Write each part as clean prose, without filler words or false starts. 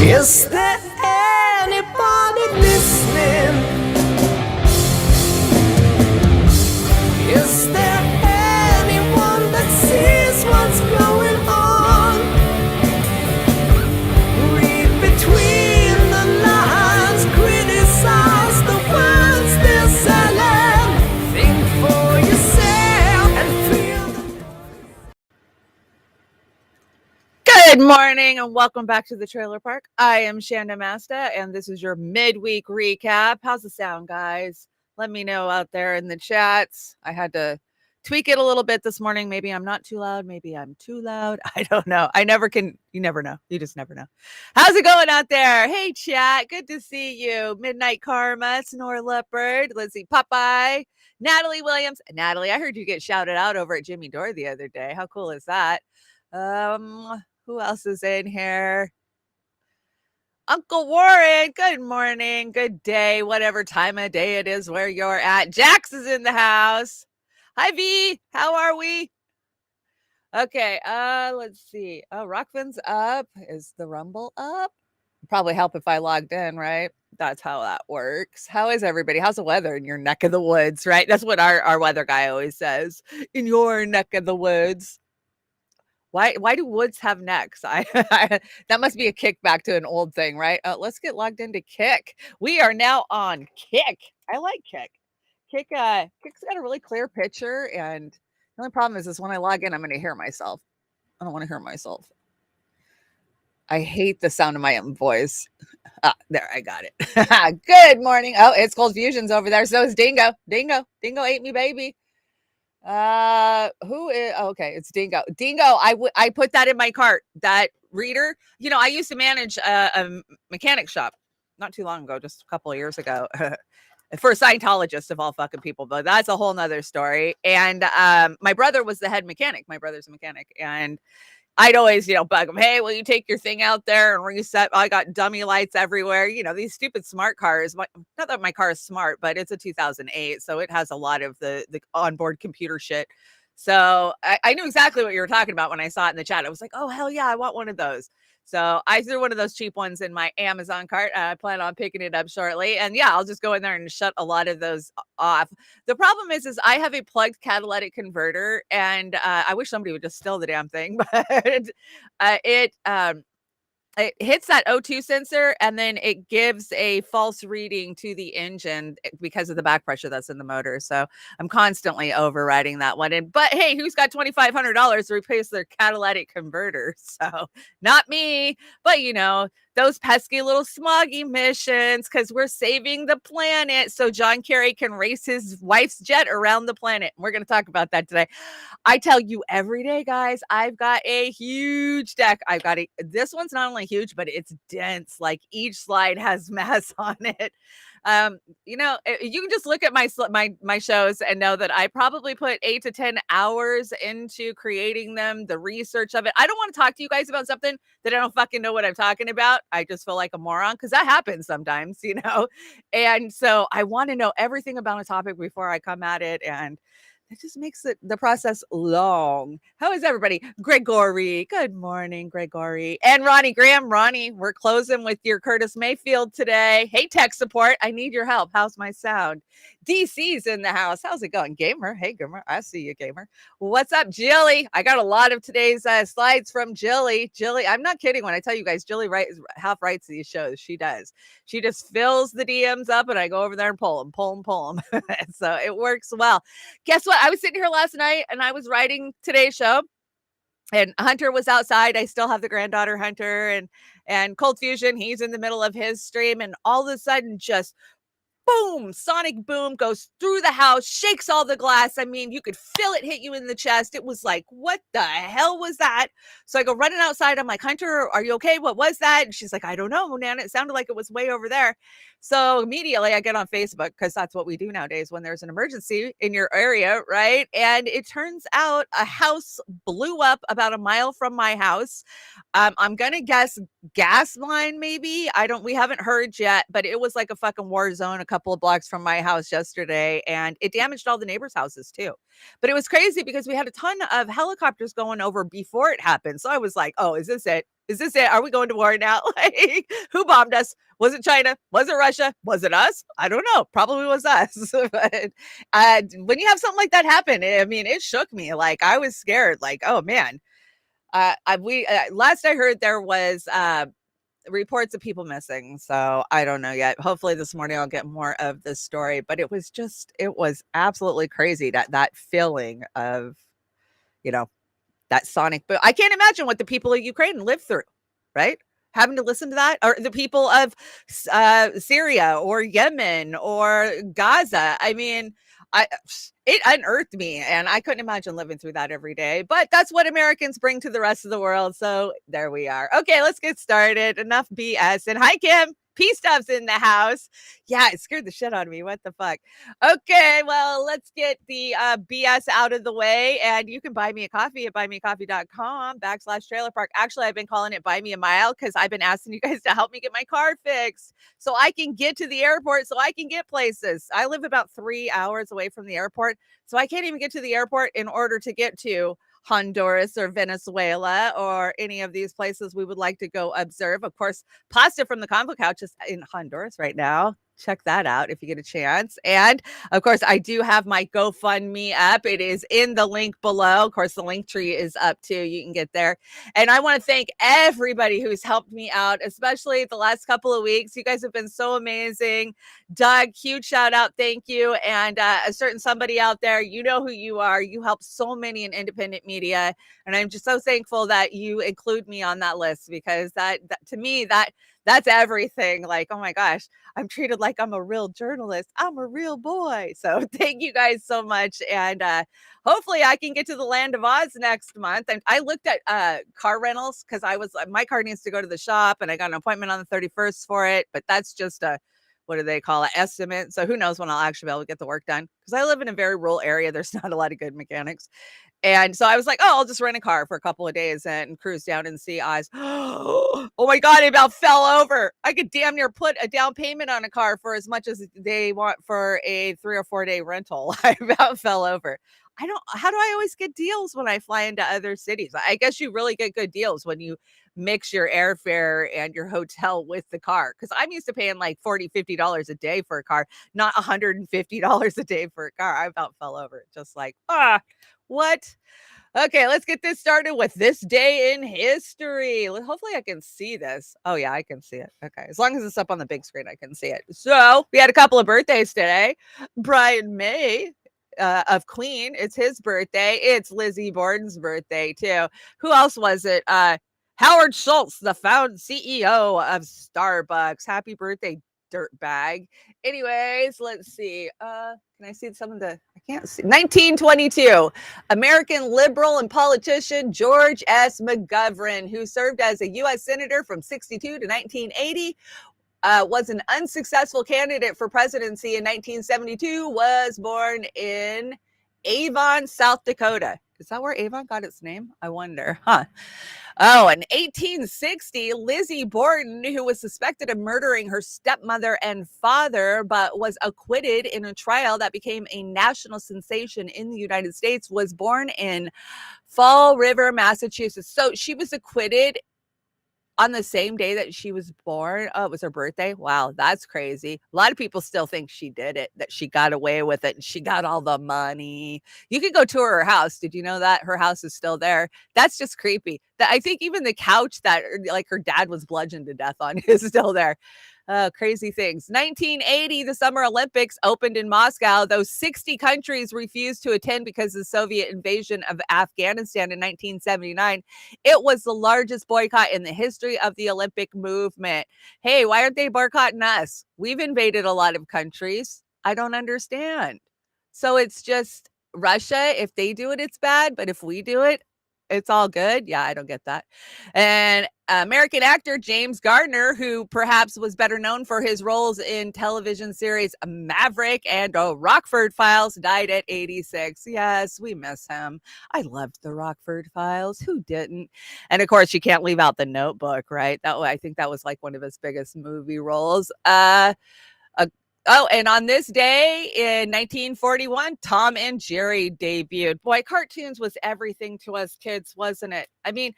Is there anybody listening? Is there anyone that sees what's going on? Read between the lines, criticize the words they're selling. Think for yourself and feel the Good morning and welcome back to the trailer park. I am Chanda-Masta and this is your midweek recap. How's the sound, guys? Let me know out there in the chats. I had to tweak it a little bit this morning. Maybe I'm not too loud. Maybe I'm too loud. I don't know. I never can. You never know. You just never know. How's it going out there? Hey, chat. Good to see you. Midnight Karma, Snore Leopard, Lizzie Popeye, Natalie Williams. Natalie, I heard you get shouted out over at Jimmy Dore the other day. How cool is that? Who else is in here? Uncle Warren, good morning, good day, whatever time of day it is where you're at. Jax is in the house. Hi, V. How are we? Okay, let's see. Oh, Rokfin's up. Is the Rumble up? Probably help if I logged in, right? That's how that works. How is everybody? How's the weather in your neck of the woods, right? That's what our weather guy always says. In your neck of the woods. Why do woods have necks? That must be a kickback to an old thing, right? Let's get logged into Kick. We are now on Kick. I like Kick. Kick's got a really clear picture, and the only problem is when I log in, I'm going to hear myself. I don't want to hear myself. I hate the sound of my own voice. There, I got it. Good morning. Oh, it's Cold Fusion's over there. So is Dingo. Dingo ate me, baby. Who is okay? It's Dingo. I put that in my cart. That reader. You know, I used to manage a mechanic shop not too long ago, just a couple of years ago, for a Scientologist of all fucking people. But that's a whole nother story. And my brother was the head mechanic. My brother's a mechanic, and I'd always, bug him. Hey, will you take your thing out there and reset? I got dummy lights everywhere. These stupid smart cars. Not that my car is smart, but it's a 2008. So it has a lot of the onboard computer shit. So I knew exactly what you were talking about when I saw it in the chat. I was like, oh, hell yeah, I want one of those. So I threw one of those cheap ones in my Amazon cart. I plan on picking it up shortly. And yeah, I'll just go in there and shut a lot of those off. The problem is I have a plugged catalytic converter, and I wish somebody would just steal the damn thing, but it hits that O2 sensor, and then it gives a false reading to the engine because of the back pressure that's in the motor. So I'm constantly overriding that one. But hey, who's got $2,500 to replace their catalytic converter? So not me, but those pesky little smog emissions, because we're saving the planet so John Kerry can race his wife's jet around the planet. We're going to talk about that today. I tell you every day, guys, I've got a huge deck. This one's not only huge, but it's dense. Like each slide has mass on it. You can just look at my shows and know that I probably put 8 to 10 hours into creating them, the research of it. I don't want to talk to you guys about something that I don't fucking know what I'm talking about. I just feel like a moron, because that happens sometimes, and so I want to know everything about a topic before I come at it, and it just makes the process long. How is everybody? Gregory. Good morning, Gregory. And Ronnie Graham. Ronnie, we're closing with your Curtis Mayfield today. Hey, tech support. I need your help. How's my sound? DC's in the house. How's it going? Gamer. Hey, Gamer. I see you, Gamer. What's up, Jilly? I got a lot of today's slides from Jilly. Jilly, I'm not kidding when I tell you guys, Jilly half writes these shows. She does. She just fills the DMs up, and I go over there and pull them. So it works well. Guess what? I was sitting here last night and I was writing today's show, and Hunter was outside. I still have the granddaughter Hunter, and Cold Fusion. He's in the middle of his stream, and all of a sudden, just boom, sonic boom goes through the house, shakes all the glass. I mean, you could feel it hit you in the chest. It was like, what the hell was that? So I go running outside. I'm like, Hunter, are you okay? What was that? And she's like, I don't know, Nana. It sounded like it was way over there. So immediately I get on Facebook, because that's what we do nowadays when there's an emergency in your area, right? And it turns out a house blew up about a mile from my house. I'm going to guess gas line, maybe. We haven't heard yet, but it was like a fucking war zone a couple of blocks from my house yesterday, and it damaged all the neighbors' houses too. But it was crazy because we had a ton of helicopters going over before it happened. So I was like, oh, is this it? Is this it? Are we going to war now? Like, who bombed us? Was it China? Was it Russia? Was it us? I don't know. Probably was us. But when you have something like that happen, I mean, it shook me. Like, I was scared. Like, oh man. Last I heard, there was reports of people missing. So I don't know yet. Hopefully this morning I'll get more of this story. But it was absolutely crazy, that feeling of, you know, that sonic boom. I can't imagine what the people of Ukraine lived through, right? Having to listen to that, or the people of Syria or Yemen or Gaza. I mean, it unearthed me, and I couldn't imagine living through that every day. But that's what Americans bring to the rest of the world. So there we are. Okay, let's get started. Enough BS. And hi, Kim. P Stuff's in the house. Yeah, it scared the shit out of me. What the fuck? Okay, well, let's get the BS out of the way. And you can buy me a coffee at buymeacoffee.com/trailerpark. Actually, I've been calling it Buy Me a Mile because I've been asking you guys to help me get my car fixed so I can get to the airport, so I can get places. I live about 3 hours away from the airport, so I can't even get to the airport in order to get to Honduras or Venezuela or any of these places we would like to go observe. Of course, Pasta from the Convo Couch is in Honduras right now. Check that out if you get a chance. And of course, I do have my GoFundMe up. It is in the link below. Of course, the link tree is up too. You can get there. And I want to thank everybody who's helped me out, especially the last couple of weeks. You guys have been so amazing. Doug, huge shout out. Thank you. And a certain somebody out there, you know who you are. You help so many in independent media. And I'm just so thankful that you include me on that list, because that to me, that's everything. Like, oh my gosh, I'm treated like I'm a real journalist. I'm a real boy. So thank you guys so much. And hopefully I can get to the Land of Oz next month. And I looked at car rentals because my car needs to go to the shop, and I got an appointment on the 31st for it. But that's just what do they call it? Estimate. So who knows when I'll actually be able to get the work done, because I live in a very rural area. There's not a lot of good mechanics. And so I was like, oh, I'll just rent a car for a couple of days and cruise down and see Oz. Oh my God, I about fell over. I could damn near put a down payment on a car for as much as they want for a 3 or 4 day rental. I about fell over. How do I always get deals when I fly into other cities? I guess you really get good deals when you mix your airfare and your hotel with the car. Cause I'm used to paying like $40, $50 a day for a car, not $150 a day for a car. I about fell over. Just like, what? Okay, let's get this started with this day in history. Hopefully I can see this. Oh yeah, I can see it. Okay, as long as it's up on the big screen, I can see it. So we had a couple of birthdays today. Brian May of Queen, it's his birthday. It's Lizzie Borden's birthday too. Who else was it? Howard Schultz, the CEO of Starbucks. Happy birthday, dirtbag. Anyways, let's see. Can I see some of the? I can't see. 1922, American liberal and politician George S. McGovern, who served as a U.S. senator from 62 to 1980, was an unsuccessful candidate for presidency in 1972, was born in Avon, South Dakota. Is that where Avon got its name? I wonder. Huh. Oh, in 1860, Lizzie Borden, who was suspected of murdering her stepmother and father, but was acquitted in a trial that became a national sensation in the United States, was born in Fall River, Massachusetts. So she was acquitted on the same day that she was born. Oh, it was her birthday. Wow, that's crazy. A lot of people still think she did it, that she got away with it and she got all the money. You could go tour her house. Did you know that her house is still there? That's just creepy. I think even the couch that like her dad was bludgeoned to death on is still there. Crazy things. 1980, the Summer Olympics opened in Moscow, though 60 countries refused to attend because of the Soviet invasion of Afghanistan in 1979. It was the largest boycott in the history of the Olympic movement. Hey, why aren't they boycotting us? We've invaded a lot of countries. I don't understand. So it's just Russia. If they do it, it's bad. But if we do it, it's all good. Yeah, I don't get that. And American actor James Garner, who perhaps was better known for his roles in television series Maverick and Rockford Files, died at 86. Yes, we miss him. I loved the Rockford Files. Who didn't? And of course, you can't leave out The Notebook, right? I think that was like one of his biggest movie roles. And on this day in 1941, Tom and Jerry debuted. Boy, cartoons was everything to us kids, wasn't it? I mean,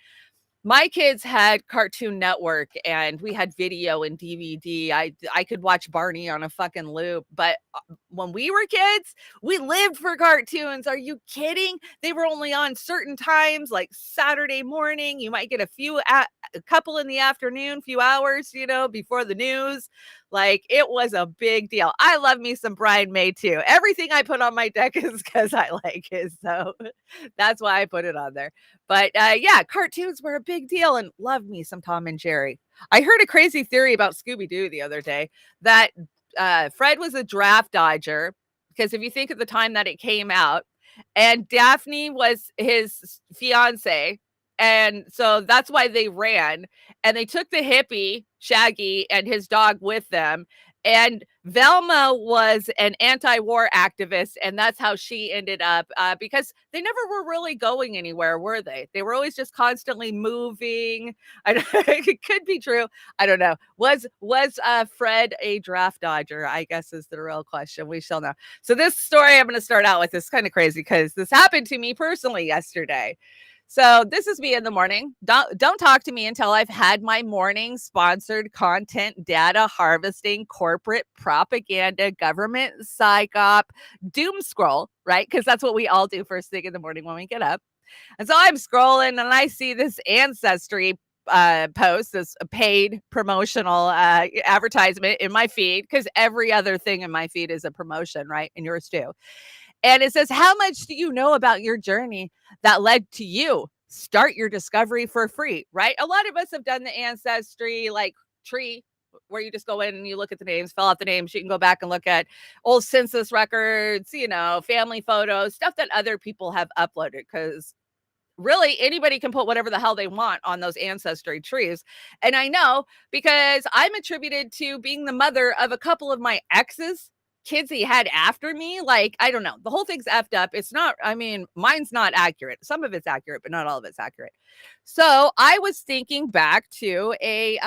my kids had Cartoon Network and we had video and DVD. I could watch Barney on a fucking loop, but when we were kids, we lived for cartoons. Are you kidding? They were only on certain times, like Saturday morning. You might get a couple in the afternoon, few hours, before the news. Like, it was a big deal. I love me some Brian May too. Everything I put on my deck is because I like it, so that's why I put it on there. But yeah, cartoons were a big deal, and love me some Tom and Jerry. I heard a crazy theory about Scooby-Doo the other day that Fred was a draft dodger, because if you think of the time that it came out, and Daphne was his fiance, and so that's why they ran, and they took the hippie Shaggy and his dog with them. And Velma was an anti-war activist, and that's how she ended up, because they never were really going anywhere, were they? They were always just constantly moving. It could be true. I don't know. Was Fred a draft dodger? I guess is the real question. We shall know. So this story I'm going to start out with is kind of crazy because this happened to me personally yesterday. So this is me in the morning. Don't talk to me until I've had my morning sponsored content, data harvesting, corporate propaganda, government psyop, doom scroll, right? Because that's what we all do first thing in the morning when we get up. And so I'm scrolling and I see this Ancestry post, this paid promotional advertisement in my feed, because every other thing in my feed is a promotion, right? And yours too. And it says, how much do you know about your journey that led to you? Start your discovery for free, right? A lot of us have done the Ancestry like tree where you just go in and you look at the names, fill out the names. You can go back and look at old census records, family photos, stuff that other people have uploaded, because really anybody can put whatever the hell they want on those ancestry trees. And I know because I'm attributed to being the mother of a couple of my exes kids he had after me. Like, I don't know, the whole thing's effed up. It's not, mine's not accurate. Some of it's accurate, but not all of it's accurate. So I was thinking back to a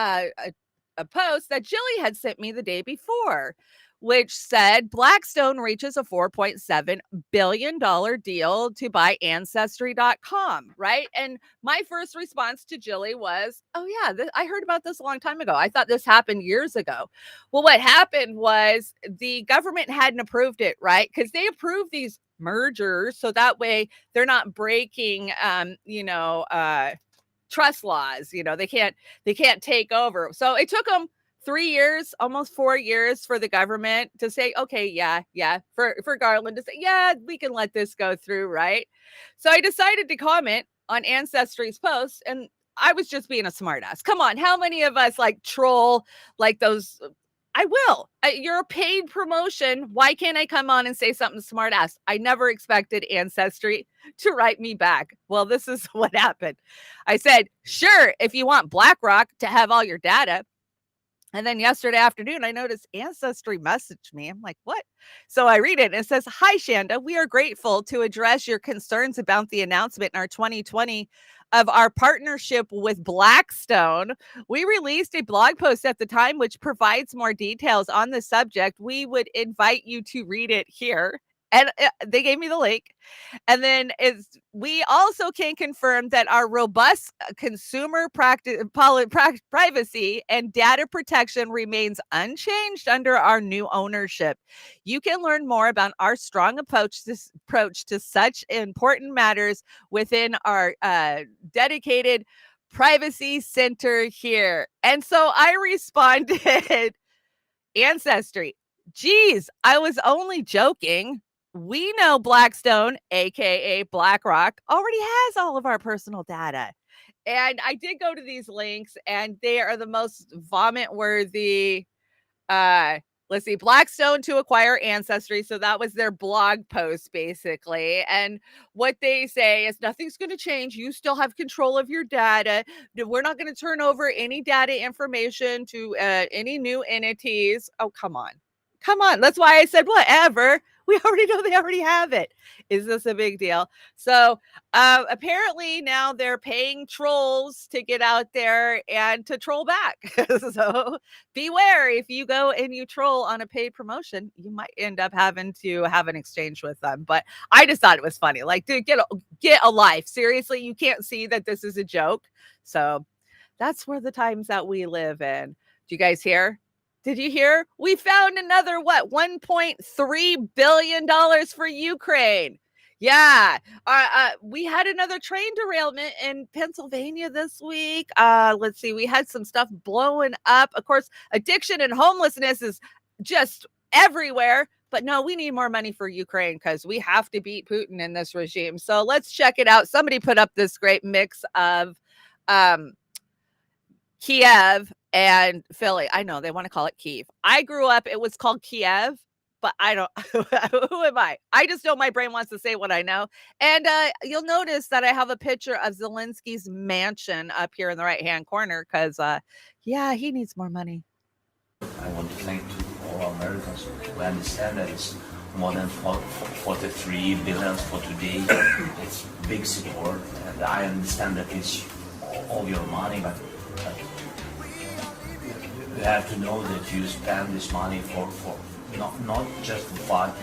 post that Jilly had sent me the day before, which said Blackstone reaches a $4.7 billion deal to buy Ancestry.com, right? And my first response to Jilly was, oh yeah, I heard about this a long time ago. I thought this happened years ago. Well, what happened was the government hadn't approved it, right? Because they approved these mergers so that way they're not breaking, trust laws. They can't take over. So it took them 3 years, almost 4 years for the government to say, okay, yeah, for Garland to say, yeah, we can let this go through, right? So I decided to comment on Ancestry's post, and I was just being a smartass. Come on, how many of us like troll like those? I will. You're a paid promotion. Why can't I come on and say something smartass? I never expected Ancestry to write me back. Well, this is what happened. I said, sure, if you want BlackRock to have all your data. And then yesterday afternoon, I noticed Ancestry messaged me. I'm like, what? So I read it and it says, hi, Chanda. We are grateful to address your concerns about the announcement in our 2020 of our partnership with Blackstone. We released a blog post at the time, which provides more details on the subject. We would invite you to read it here. And they gave me the link. And then we also can confirm that our robust consumer privacy and data protection remains unchanged under our new ownership. You can learn more about our strong approach to such important matters within our dedicated privacy center here. And so I responded, Ancestry, geez, I was only joking. We know Blackstone, aka BlackRock, already has all of our personal data. And I did go to these links, and they are the most vomit-worthy. Let's see, Blackstone to acquire Ancestry. So that was their blog post, basically. And what they say is nothing's going to change. You still have control of your data. We're not going to turn over any data information to any new entities. Oh, come on. Come on. That's why I said, whatever. We already know they already have it. Is this a big deal? So apparently now they're paying trolls to get out there and to troll back. So beware, if you go and you troll on a paid promotion, you might end up having to have an exchange with them. But I just thought it was funny. Like, dude, get a life. Seriously, you can't see that this is a joke. So that's where the times that we live in. Do you guys hear? Did you hear? We found another, $1.3 billion for Ukraine. Yeah. We had another train derailment in Pennsylvania this week. Let's see. We had some stuff blowing up. Of course, addiction and homelessness is just everywhere. But no, we need more money for Ukraine because we have to beat Putin in this regime. So let's check it out. Somebody put up this great mix of Kiev and Philly. I know they want to call it Kiev. I grew up, it was called Kiev, but I don't, who am I? I just know my brain wants to say what I know. And you'll notice that I have a picture of Zelensky's mansion up here in the right-hand corner because, yeah, he needs more money. I want to thank to all Americans. We understand that it's more than 43 billion for today. It's big support, and I understand that it's all your money, but you have to know that you spend this money for not just for fun.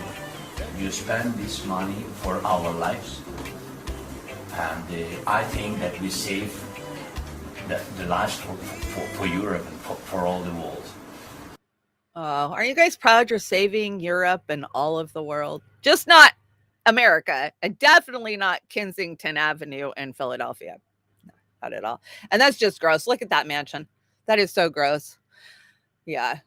You spend this money for our lives, and I think that we save the lives for Europe and for all the world. Are you guys proud you're saving Europe and all of the world? Just not America, and definitely not Kensington Avenue in Philadelphia. No, not at all. And that's just gross. Look at that mansion. That is so gross. Yeah.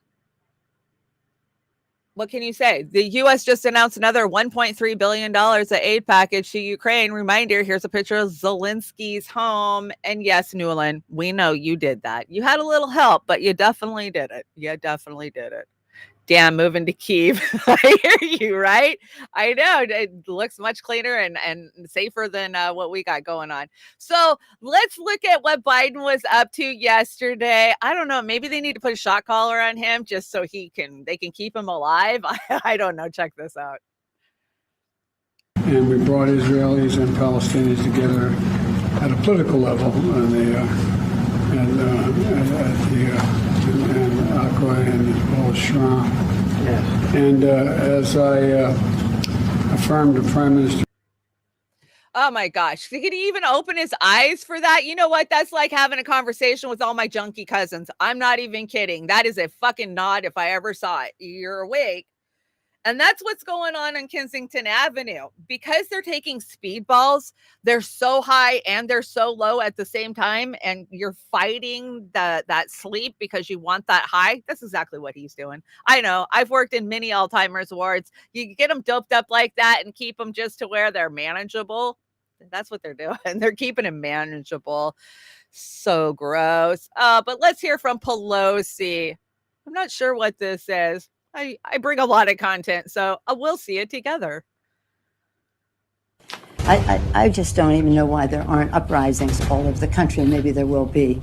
What can you say? The U.S. just announced another $1.3 billion of aid package to Ukraine. Reminder, here's a picture of Zelensky's home. And yes, Newland, we know you did that. You had a little help, but you definitely did it. You definitely did it. Damn, moving to Kyiv. I hear you, right? I know. It looks much cleaner and safer than what we got going on. So let's look at what Biden was up to yesterday. I don't know. Maybe they need to put a shock collar on him just so they can keep him alive. I don't know. Check this out. And we brought Israelis and Palestinians together at a political level and Aqua and as well as Shram. Yes. And as I affirmed the Prime Minister. Oh my gosh. Did he even open his eyes for that? You know what? That's like having a conversation with all my junkie cousins. I'm not even kidding. That is a fucking nod if I ever saw it. You're awake. And that's what's going on Kensington Avenue. Because they're taking speedballs, they're so high and they're so low at the same time, and you're fighting that sleep because you want that high. That's exactly what he's doing. I know. I've worked in many Alzheimer's wards. You get them doped up like that and keep them just to where they're manageable. That's what they're doing. They're keeping them manageable. So gross. But let's hear from Pelosi. I'm not sure what this is. I bring a lot of content, so we'll see it together. I just don't even know why there aren't uprisings all over the country. Maybe there will be.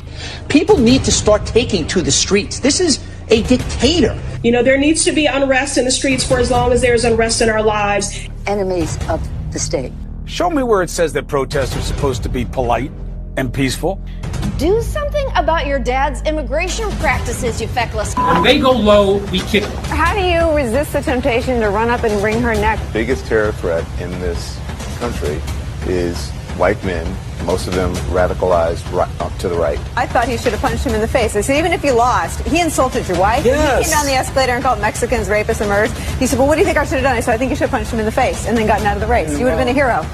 People need to start taking to the streets. This is a dictator. You know, there needs to be unrest in the streets for as long as there's unrest in our lives. Enemies of the state. Show me where it says that protests are supposed to be polite and peaceful. Do something about your dad's immigration practices, you feckless. When they go low, we kick them. How do you resist the temptation to run up and wring her neck? The biggest terror threat in this country is white men, most of them radicalized up to the right. I thought he should have punched him in the face. I said, even if you lost, he insulted your wife. Yes. He came down the escalator and called Mexicans rapists and murderers. He said, well, what do you think I should have done? I said, I think you should have punched him in the face and then gotten out of the race. You would have been a hero.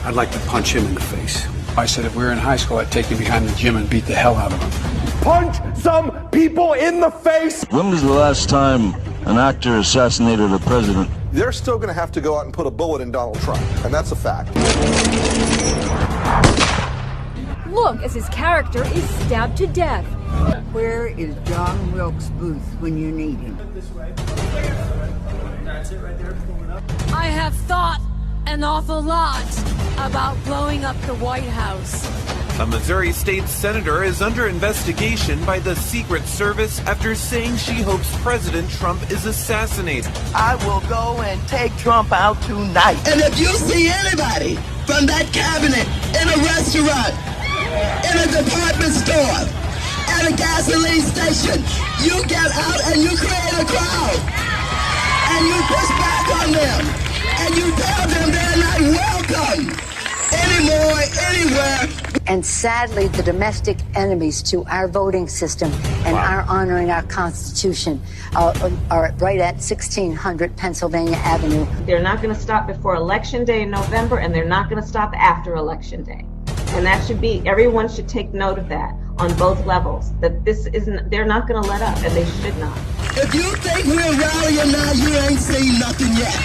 I'd like to punch him in the face. I said if we were in high school, I'd take him behind the gym and beat the hell out of him. Punch some people in the face! When was the last time an actor assassinated a president? They're still going to have to go out and put a bullet in Donald Trump, and that's a fact. Look as his character is stabbed to death. Where is John Wilkes Booth when you need him? That's it right there. Pull it up. I have thought an awful lot about blowing up the White House. A Missouri state senator is under investigation by the Secret Service after saying she hopes President Trump is assassinated. I will go and take Trump out tonight. And if you see anybody from that cabinet in a restaurant, in a department store, at a gasoline station, you get out and you create a crowd. And you push back on them. And you tell them they're not welcome anymore, anywhere. And sadly, the domestic enemies to our voting system and our honoring our Constitution are right at 1600 Pennsylvania Avenue. They're not going to stop before Election Day in November, and they're not going to stop after Election Day. And that should be, everyone should take note of that on both levels, that this isn't, they're not going to let up, and they should not. If you think we're rallying now, you ain't seen nothing yet.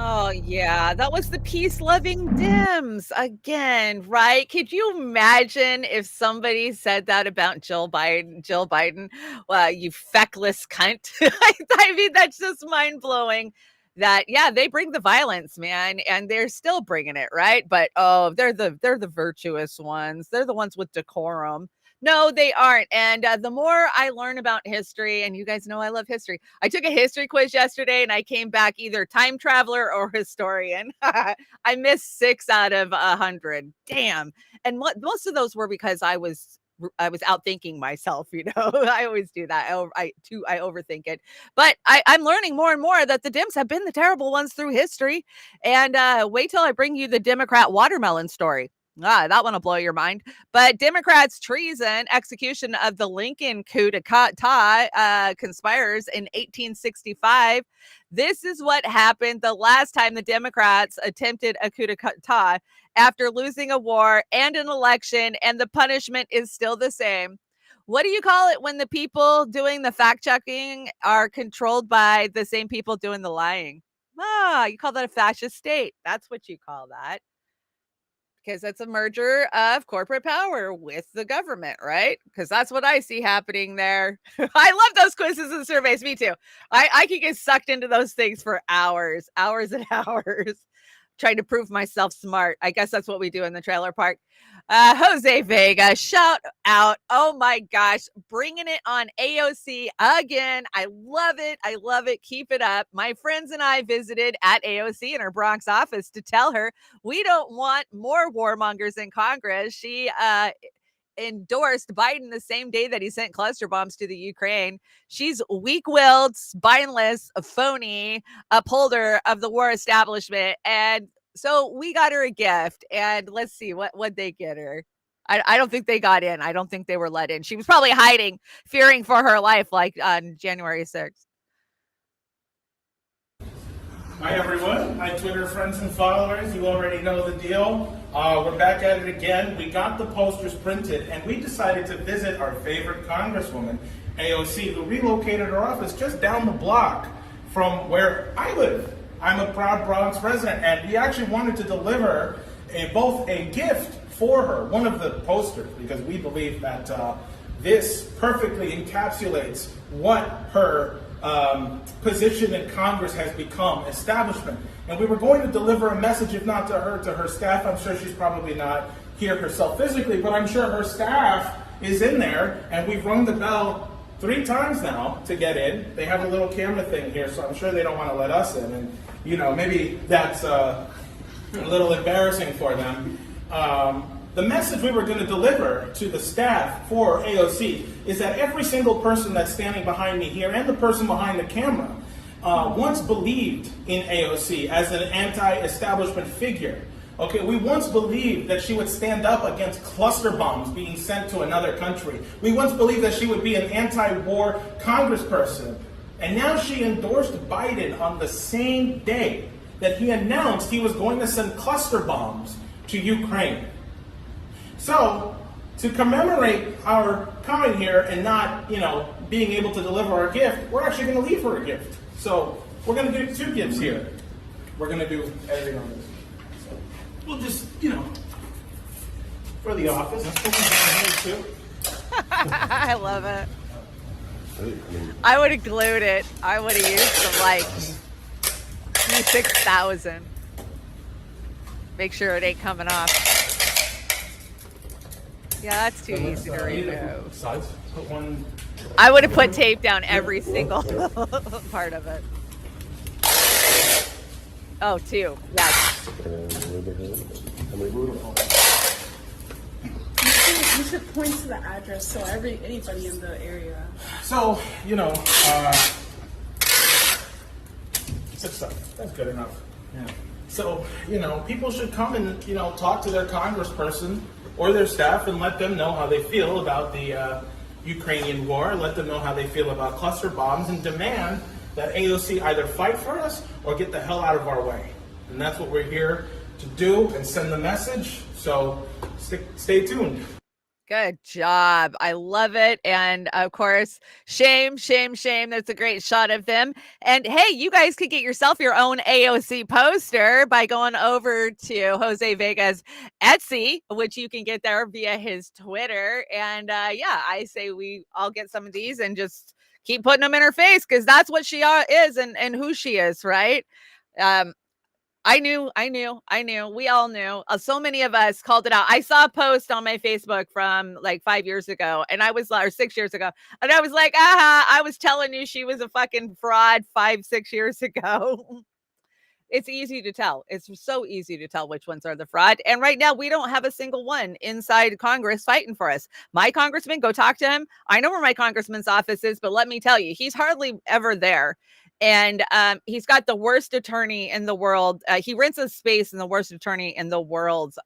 Oh, yeah, that was the peace-loving Dems again, right? Could you imagine if somebody said that about Jill Biden? Well, you feckless cunt. I mean, that's just mind-blowing. That, yeah, they bring the violence, man, and they're still bringing it, right? But oh, they're the virtuous ones. They're the ones with decorum. No, they aren't. And the more I learn about history, and you guys know I love history. I took a history quiz yesterday, and I came back either time traveler or historian. I missed 6 out of 100. Damn. And most of those were because I was outthinking myself, you know. I always do that. I overthink it. But I'm learning more and more that the Dems have been the terrible ones through history. And wait till I bring you the Democrat watermelon story. That one will blow your mind. But Democrats' treason, execution of the Lincoln coup d'etat conspires in 1865. This is what happened the last time the Democrats attempted a coup d'etat after losing a war and an election, and the punishment is still the same. What do you call it when the people doing the fact-checking are controlled by the same people doing the lying? You call that a fascist state. That's what you call that. Because it's a merger of corporate power with the government, right? Because that's what I see happening there. I love those quizzes and surveys. Me too. I can get sucked into those things for hours and hours, trying to prove myself smart. I guess that's what we do in the trailer park. Jose Vega, shout out. Oh my gosh, bringing it on AOC again. I love it. I love it. Keep it up. My friends and I visited at AOC in her Bronx office to tell her we don't want more warmongers in Congress. She endorsed Biden the same day that he sent cluster bombs to the Ukraine. She's weak-willed, spineless, a phony upholder of the war establishment. And so we got her a gift, and let's see what they get her. I don't think they got in. I don't think they were let in. She was probably hiding, fearing for her life, like on January 6th. Hi, everyone. My Twitter friends and followers. You already know the deal. We're back at it again. We got the posters printed, and we decided to visit our favorite Congresswoman, AOC, who relocated her office just down the block from where I live. I'm a proud Bronx resident, and we actually wanted to deliver both a gift for her, one of the posters, because we believe that this perfectly encapsulates what her position in Congress has become, establishment. And we were going to deliver a message, if not to her staff. I'm sure she's probably not here herself physically, but I'm sure her staff is in there, and we've rung the bell 3 times now to get in. They have a little camera thing here, so I'm sure they don't want to let us in. And, you know, maybe that's a little embarrassing for them. The message we were going to deliver to the staff for AOC is that every single person that's standing behind me here and the person behind the camera once believed in AOC as an anti-establishment figure. Okay, we once believed that she would stand up against cluster bombs being sent to another country. We once believed that she would be an anti-war congressperson. And now she endorsed Biden on the same day that he announced he was going to send cluster bombs to Ukraine. So, to commemorate our coming here and not, being able to deliver our gift, we're actually going to leave her a gift. So, we're going to do 2 gifts here. We're going to do everything on this. So, we'll just, for the office. I love it. I would have glued it. I would have used some, 6,000. Make sure it ain't coming off. Yeah, that's too easy to remove. Sides. Put one. I would have put tape down every single part of it. Oh, two. Yes. You should point to the address so anybody in the area. So, that's good enough. Yeah. So, people should come and, talk to their congressperson or their staff and let them know how they feel about the Ukrainian war, let them know how they feel about cluster bombs, and demand that AOC either fight for us or get the hell out of our way. And that's what we're here to do and send the message. So stay tuned. Good job. I love it. And of course, shame. That's a great shot of them. And hey, you guys could get yourself your own AOC poster by going over to Jose Vega's Etsy, which you can get there via his Twitter. And I say we all get some of these and just keep putting them in her face, because that's what she is and who she is, right? I knew. We all knew. So many of us called it out. I saw a post on my Facebook from like 5 years ago, and I was, or 6 years ago, and I was like, I was telling you she was a fucking fraud 5-6 years ago. It's easy to tell. It's so easy to tell which ones are the fraud. And right now, we don't have a single one inside Congress fighting for us. My congressman, go talk to him. I know where my congressman's office is, but let me tell you, he's hardly ever there. And he's got the worst attorney in the world. He rents a space in the worst attorney in the world's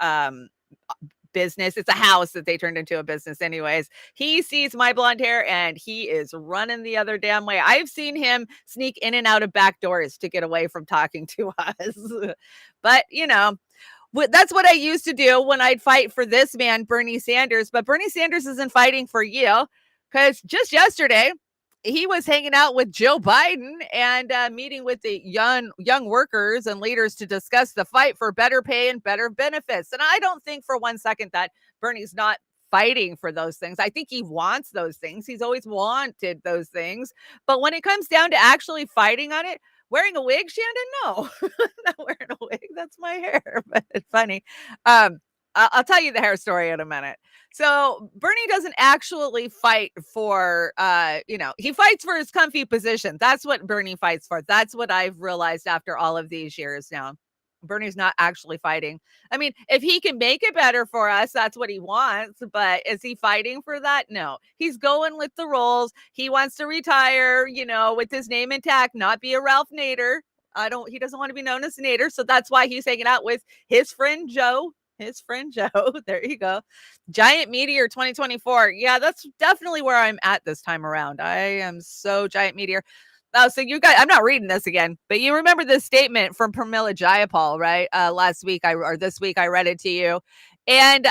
business. It's a house that they turned into a business anyways. He sees my blonde hair and he is running the other damn way. I've seen him sneak in and out of back doors to get away from talking to us. But, that's what I used to do when I'd fight for this man, Bernie Sanders. But Bernie Sanders isn't fighting for you, because just yesterday, he was hanging out with Joe Biden and meeting with the young workers and leaders to discuss the fight for better pay and better benefits. And I don't think for 1 second that Bernie's not fighting for those things. I think he wants those things. He's always wanted those things. But when it comes down to actually fighting on it, wearing a wig, Shannon? No, not wearing a wig. That's my hair, but it's funny. I'll tell you the hair story in a minute. So Bernie doesn't actually fight for, he fights for his comfy position. That's what Bernie fights for. That's what I've realized after all of these years now. Bernie's not actually fighting. I mean, if he can make it better for us, that's what he wants. But is he fighting for that? No, he's going with the roles. He wants to retire, with his name intact, not be a Ralph Nader. He doesn't want to be known as Nader. So that's why he's hanging out with his friend Joe. There you go. Giant Meteor 2024. Yeah, that's definitely where I'm at this time around. I am so Giant Meteor. Oh, so you guys, I'm not reading this again, but you remember this statement from Pramila Jayapal, right? This week I read it to you. And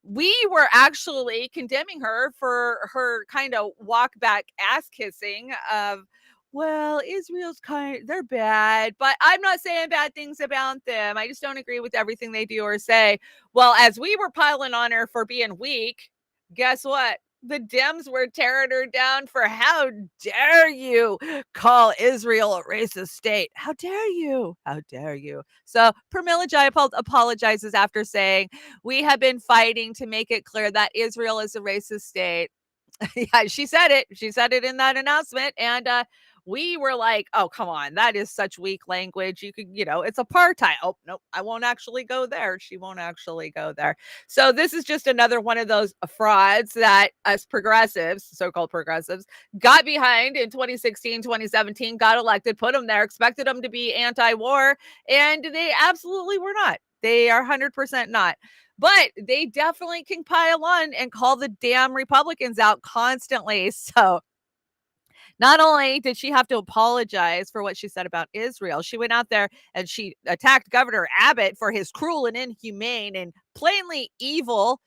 we were actually condemning her for her kind of walk back ass kissing of, well, Israel's they're bad, but I'm not saying bad things about them. I just don't agree with everything they do or say. Well, as we were piling on her for being weak, guess what? The Dems were tearing her down for, how dare you call Israel a racist state? How dare you? How dare you? So Pramila Jayapal apologizes after saying, we have been fighting to make it clear that Israel is a racist state. Yeah, she said it. She said it in that announcement. And we were like, oh, come on. That is such weak language. You could, it's apartheid. Oh, no, I won't actually go there. She won't actually go there. So this is just another one of those frauds that us progressives, so-called progressives, got behind in 2016, 2017, got elected, put them there, expected them to be anti-war, and they absolutely were not. They are 100% not. But they definitely can pile on and call the damn Republicans out constantly. So not only did she have to apologize for what she said about Israel, she went out there and she attacked Governor Abbott for his cruel and inhumane and plainly evil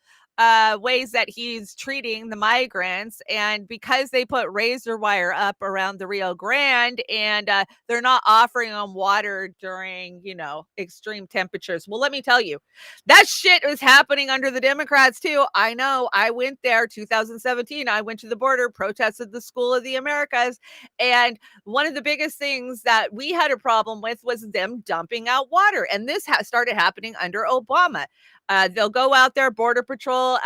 ways that he's treating the migrants. And because they put razor wire up around the Rio Grande and they're not offering them water during, extreme temperatures. Well, let me tell you, that shit is happening under the Democrats too. I know. I went there 2017. I went to the border, protested the School of the Americas. And one of the biggest things that we had a problem with was them dumping out water. And this started happening under Obama. They'll go out there, Border Patrol.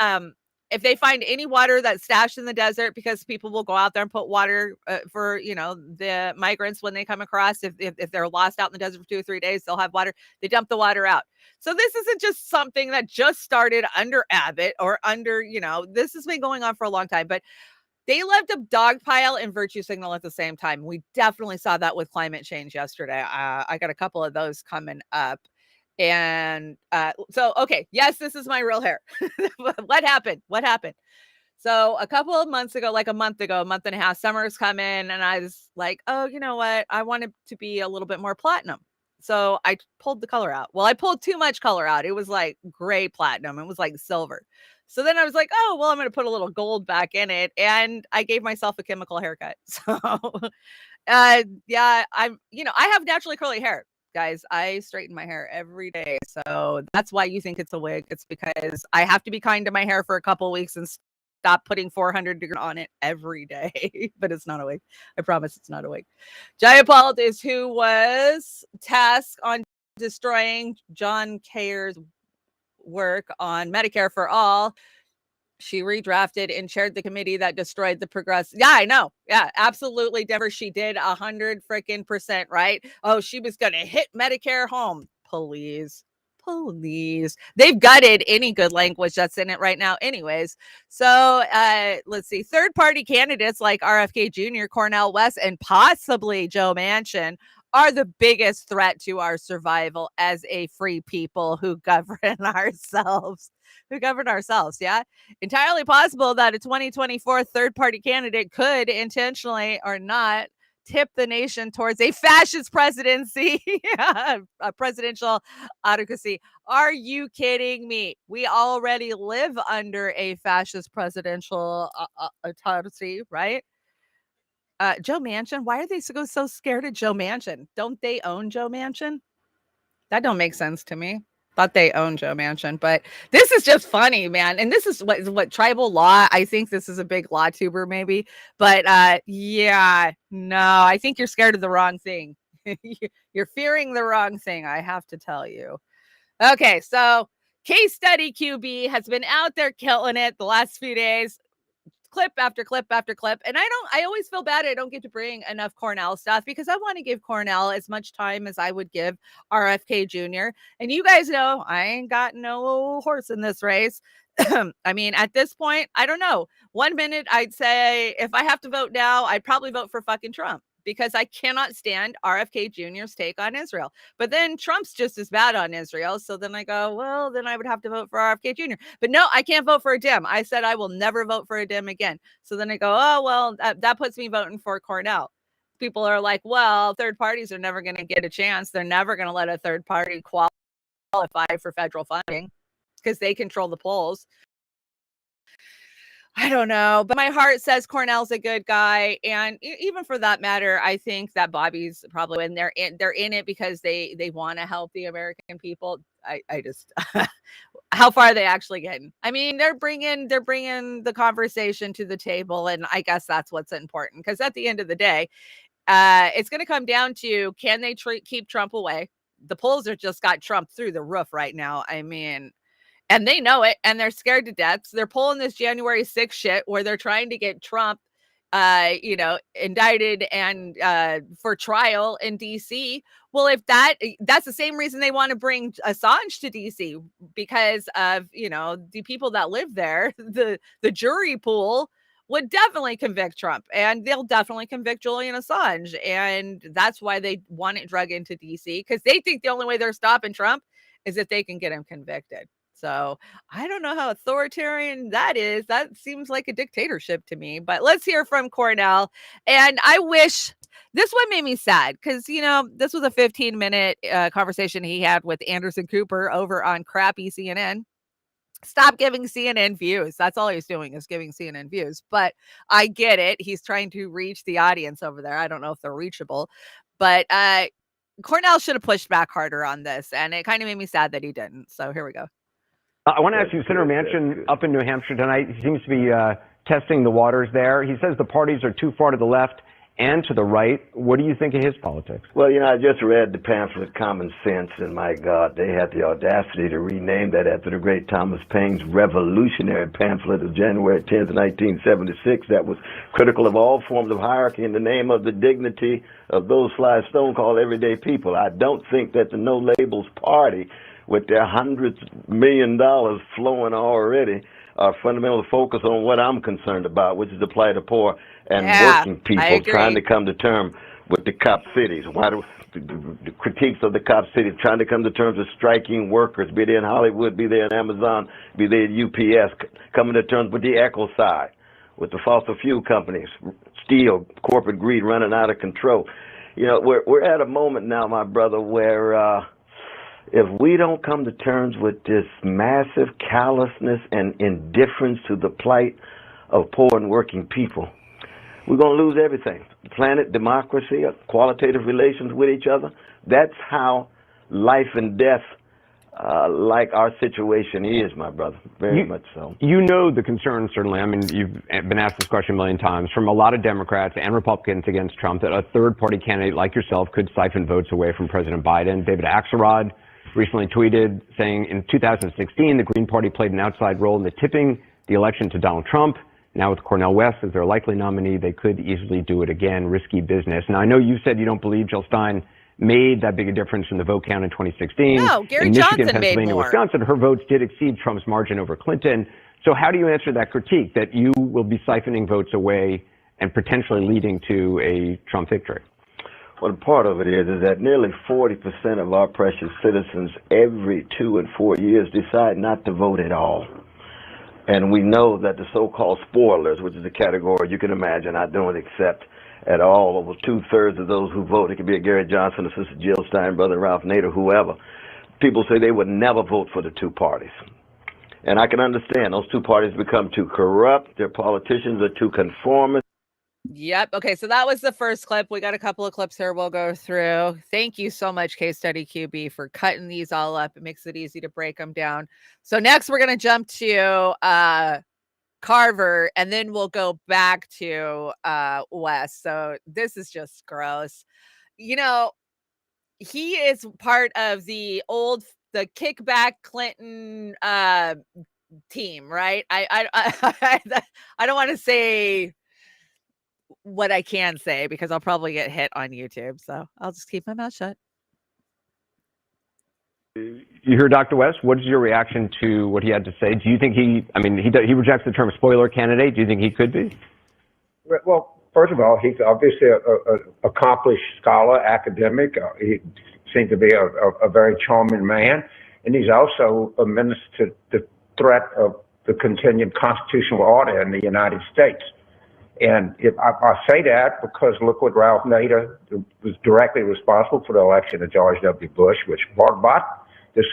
If they find any water that's stashed in the desert, because people will go out there and put water for, the migrants when they come across. If they're lost out in the desert for 2 or 3 days, they'll have water. They dump the water out. So this isn't just something that just started under Abbott or under, this has been going on for a long time. But they love to dogpile and virtue signal at the same time. We definitely saw that with climate change yesterday. I got a couple of those coming up. And okay, yes, this is my real hair. What happened? So a couple of months ago, like a month and a half, summer's come in, and I was like, oh, you know what? I want it to be a little bit more platinum. So I pulled the color out. Well, I pulled too much color out. It was like gray platinum. It was like silver. So then I was like, oh, well, I'm going to put a little gold back in it. And I gave myself a chemical haircut. So yeah, I have naturally curly hair. Guys, I straighten my hair every day. So that's why you think it's a wig. It's because I have to be kind to my hair for a couple of weeks and stop putting 400 degrees on it every day. But it's not a wig. I promise it's not a wig. Jayapal is who was tasked on destroying John Kerry's work on Medicare for All. She redrafted and chaired the committee that destroyed the progressive. Yeah, I know. Yeah, absolutely. Denver, she did 100% right. Oh, she was going to hit Medicare home. Please. They've gutted any good language that's in it right now anyways. So let's see. Third-party candidates like RFK Jr., Cornel West, and possibly Joe Manchin are the biggest threat to our survival as a free people who govern ourselves. Yeah. Entirely possible that a 2024 third-party candidate could intentionally or not tip the nation towards a fascist presidency, a presidential autocracy. Are you kidding me? We already live under a fascist presidential autocracy, right? Joe Manchin, why are they so scared of Joe Manchin? Don't they own Joe Manchin? That don't make sense to me. Thought they own Joe Manchin, but this is just funny, man. And this is what tribal law. I think this is a big law tuber, maybe. But yeah, no, I think you're scared of the wrong thing. You're fearing the wrong thing, I have to tell you. Okay, so Case Study QB has been out there killing it the last few days. Clip after clip after clip. And I always feel bad I don't get to bring enough Cornell stuff because I want to give Cornell as much time as I would give RFK Jr. And you guys know I ain't got no horse in this race. I mean, at this point, I don't know. 1 minute I'd say if I have to vote now, I'd probably vote for fucking Trump because I cannot stand RFK Jr.'s take on Israel. But then Trump's just as bad on Israel. So then I go, well, then I would have to vote for RFK Jr. But no, I can't vote for a Dem. I said I will never vote for a Dem again. So then I go, oh, well, that puts me voting for Cornell. People are like, well, third parties are never going to get a chance. They're never going to let a third party qualify for federal funding because they control the polls. I don't know, but my heart says Cornell's a good guy. And even for that matter, I think that Bobby's probably, and they're in it because they want to help the American people. I just, how far are they actually getting? I mean, they're bringing the conversation to the table. And I guess that's what's important. Because at the end of the day, it's going to come down to, can they keep Trump away? The polls are just got Trump through the roof right now. I mean, and they know it, and they're scared to death. So they're pulling this January 6th shit where they're trying to get Trump, indicted and for trial in D.C. Well, if that's the same reason they want to bring Assange to D.C. because of, the people that live there, the jury pool would definitely convict Trump, and they'll definitely convict Julian Assange. And that's why they want it drug into D.C. because they think the only way they're stopping Trump is if they can get him convicted. So I don't know how authoritarian that is. That seems like a dictatorship to me, but let's hear from Cornell. And I wish this one made me sad because, this was a 15-minute conversation he had with Anderson Cooper over on crappy CNN. stop giving CNN views. That's all he's doing is giving CNN views. But I get it. He's trying to reach the audience over there. I don't know if they're reachable, but Cornell should have pushed back harder on this, and it kind of made me sad that he didn't. So here we go. I want to ask you, Senator Manchin up in New Hampshire tonight, he seems to be testing the waters there. He says the parties are too far to the left and to the right. What do you think of his politics? Well, I just read the pamphlet Common Sense, and my God, they had the audacity to rename that after the great Thomas Paine's revolutionary pamphlet of January 10th, 1976, that was critical of all forms of hierarchy in the name of the dignity of those fly stone called everyday people. I don't think that the No Labels Party, with their hundreds of $millions flowing already, are fundamentally focused on what I'm concerned about, which is the plight of poor and working people, trying to come to terms with the cop cities. Why do the critiques of the cop cities, trying to come to terms with striking workers, be they in Hollywood, be they in Amazon, be they at UPS, coming to terms with the echo side, with the fossil fuel companies, steel, corporate greed running out of control. We're at a moment now, my brother, where if we don't come to terms with this massive callousness and indifference to the plight of poor and working people, we're going to lose everything. The planet, democracy, qualitative relations with each other. That's how life and death, like our situation is, my brother. Very much so. You know the concern, certainly. I mean, you've been asked this question a million times from a lot of Democrats and Republicans against Trump that a third-party candidate like yourself could siphon votes away from President Biden. David Axelrod recently tweeted saying in 2016, the Green Party played an outside role in tipping the election to Donald Trump. Now with Cornel West as their likely nominee, they could easily do it again. Risky business. Now, I know you said you don't believe Jill Stein made that big a difference in the vote count in 2016. No, Gary in Michigan, Johnson Pennsylvania, made more. Wisconsin, her votes did exceed Trump's margin over Clinton. So how do you answer that critique that you will be siphoning votes away and potentially leading to a Trump victory? Well, part of it is that nearly 40% of our precious citizens every 2 and 4 years decide not to vote at all. And we know that the so-called spoilers, which is a category you can imagine I don't accept at all, over 2/3 of those who vote, it could be a Gary Johnson, a Sister Jill Stein, Brother Ralph Nader, whoever, people say they would never vote for the two parties. And I can understand those two parties become too corrupt, their politicians are too conformist. Yep. Okay. So that was the first clip. We got a couple of clips here we'll go through. Thank you so much, Case Study QB, for cutting these all up. It makes it easy to break them down. So next we're going to jump to Carver, and then we'll go back to West. So this is just gross. He is part of the kickback Clinton team, right? I don't want to say what I can say because I'll probably get hit on YouTube. So I'll just keep my mouth shut. You hear Dr. West? What is your reaction to what he had to say? Do you think he rejects the term spoiler candidate. Do you think he could be? Well, first of all, he's obviously an accomplished scholar, academic. He seems to be a very charming man. And he's also a menace to the threat of the continued constitutional order in the United States. And if I say that because look what Ralph Nader was directly responsible for the election of George W. Bush, which brought about this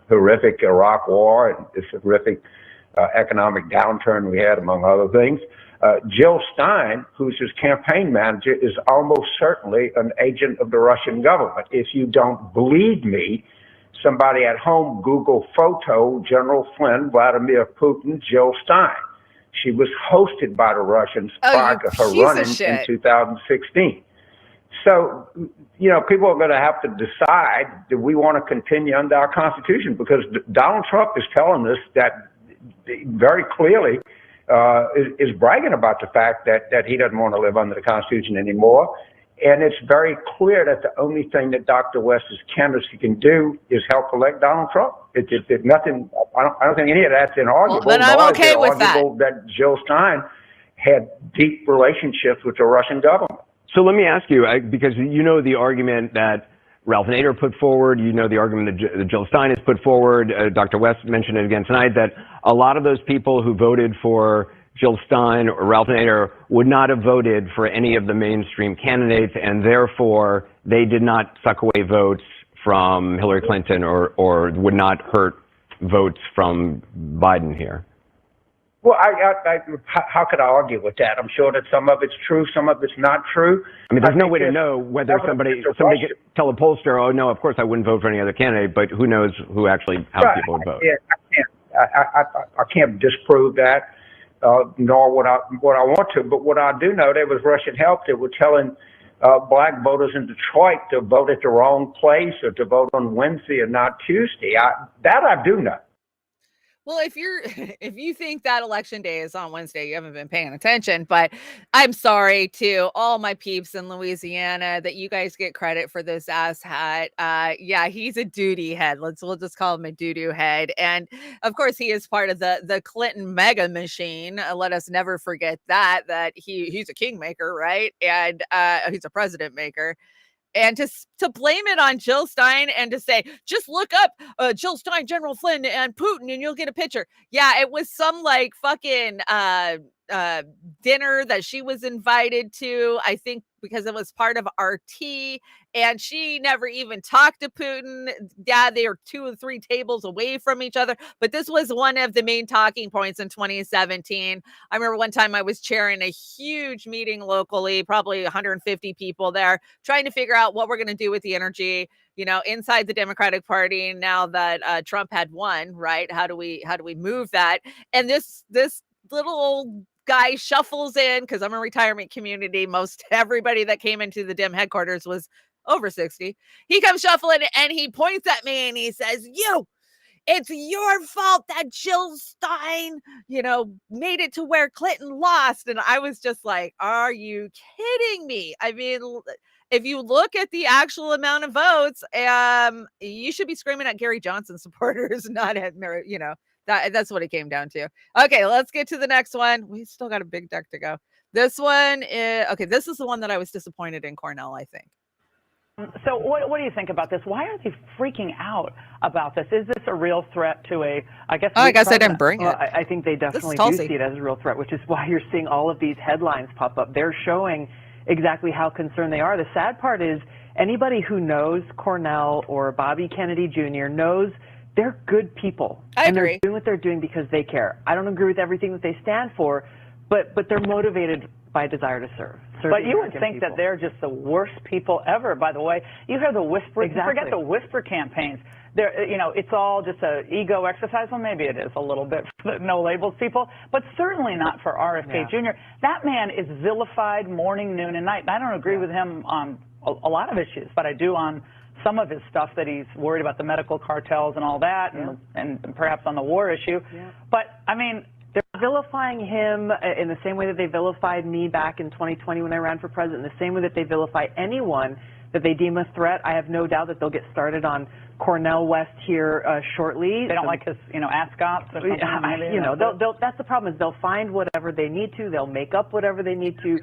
horrific Iraq war and this horrific economic downturn we had, among other things. Jill Stein, who's his campaign manager, is almost certainly an agent of the Russian government. If you don't believe me, somebody at home Google photo General Flynn, Vladimir Putin, Jill Stein. She was hosted by the Russians prior to her running in 2016. So, people are going to have to decide, do we want to continue under our Constitution? Because Donald Trump is telling us that very clearly, is bragging about the fact that he doesn't want to live under the Constitution anymore. And it's very clear that the only thing that Dr. West's candidacy can do is help elect Donald Trump. It's nothing. I don't think any of that's inarguable. Well, then I'm okay with that. That Jill Stein had deep relationships with the Russian government. So let me ask you, because the argument that Ralph Nader put forward, the argument that Jill Stein has put forward, Dr. West mentioned it again tonight, that a lot of those people who voted for Jill Stein or Ralph Nader would not have voted for any of the mainstream candidates, and therefore they did not suck away votes from Hillary Clinton or would not hurt votes from Biden here? Well, how could I argue with that? I'm sure that some of it's true, some of it's not true. I mean, there's no way to know whether somebody could tell a pollster, oh, no, of course I wouldn't vote for any other candidate, but who knows how people would vote. Yeah, I can't disprove that, nor what I want to. But what I do know, there was Russian help that were telling black voters in Detroit to vote at the wrong place or to vote on Wednesday and not Tuesday. That I do know. Well, if you think that election day is on Wednesday, you haven't been paying attention. But I'm sorry to all my peeps in Louisiana that you guys get credit for this asshat. Yeah, he's a duty head. We'll just call him a doo-doo head. And of course, he is part of the Clinton mega machine. Let us never forget that he's a kingmaker, right? And he's a president maker. And to blame it on Jill Stein and to say, just look up Jill Stein, General Flynn, and Putin, and you'll get a picture. Yeah, it was some like fucking dinner that she was invited to, I think, because it was part of RT, and she never even talked to Putin. Yeah, they are 2 or 3 tables away from each other, but this was one of the main talking points in 2017. I remember one time I was chairing a huge meeting locally, probably 150 people there, trying to figure out what we're going to do with the energy, inside the Democratic Party now that Trump had won, right? How do we move that? And this little guy shuffles in, because I'm a retirement community. Most everybody that came into the Dem headquarters was over 60. He comes shuffling and he points at me and he says, it's your fault that Jill Stein, made it to where Clinton lost. And I was just like, are you kidding me? I mean, if you look at the actual amount of votes, you should be screaming at Gary Johnson supporters, not at, that's what it came down to. Okay, let's get to the next one. We still got a big deck to go. This one is, okay, this is the one that I was disappointed in, Cornell, I think. So what do you think about this? Why are they freaking out about this? Is this a real threat to I guess I didn't bring it. Well, I think they definitely do see it as a real threat, which is why you're seeing all of these headlines pop up. They're showing exactly how concerned they are. The sad part is anybody who knows Cornell or Bobby Kennedy Jr. knows they're good people. I agree. They're doing what they're doing because they care. I don't agree with everything that they stand for, but they're motivated by a desire to serve. But you would think that they're just the worst people ever, by the way. You hear the whisper, forget the whisper campaigns. It's all just a ego exercise. Well, maybe it is a little bit for the no labels people, but certainly not for RFK Jr. That man is vilified morning, noon, and night. And I don't agree with him on a lot of issues, but I do on some of his stuff that he's worried about the medical cartels and all that, and perhaps on the war issue. But, I mean, they're vilifying him in the same way that they vilified me back in 2020 when I ran for president, the same way that they vilify anyone that they deem a threat. I have no doubt that they'll get started on Cornell West here shortly. They don't like his, ascots or something. That's the problem, is they'll find whatever they need to. They'll make up whatever they need to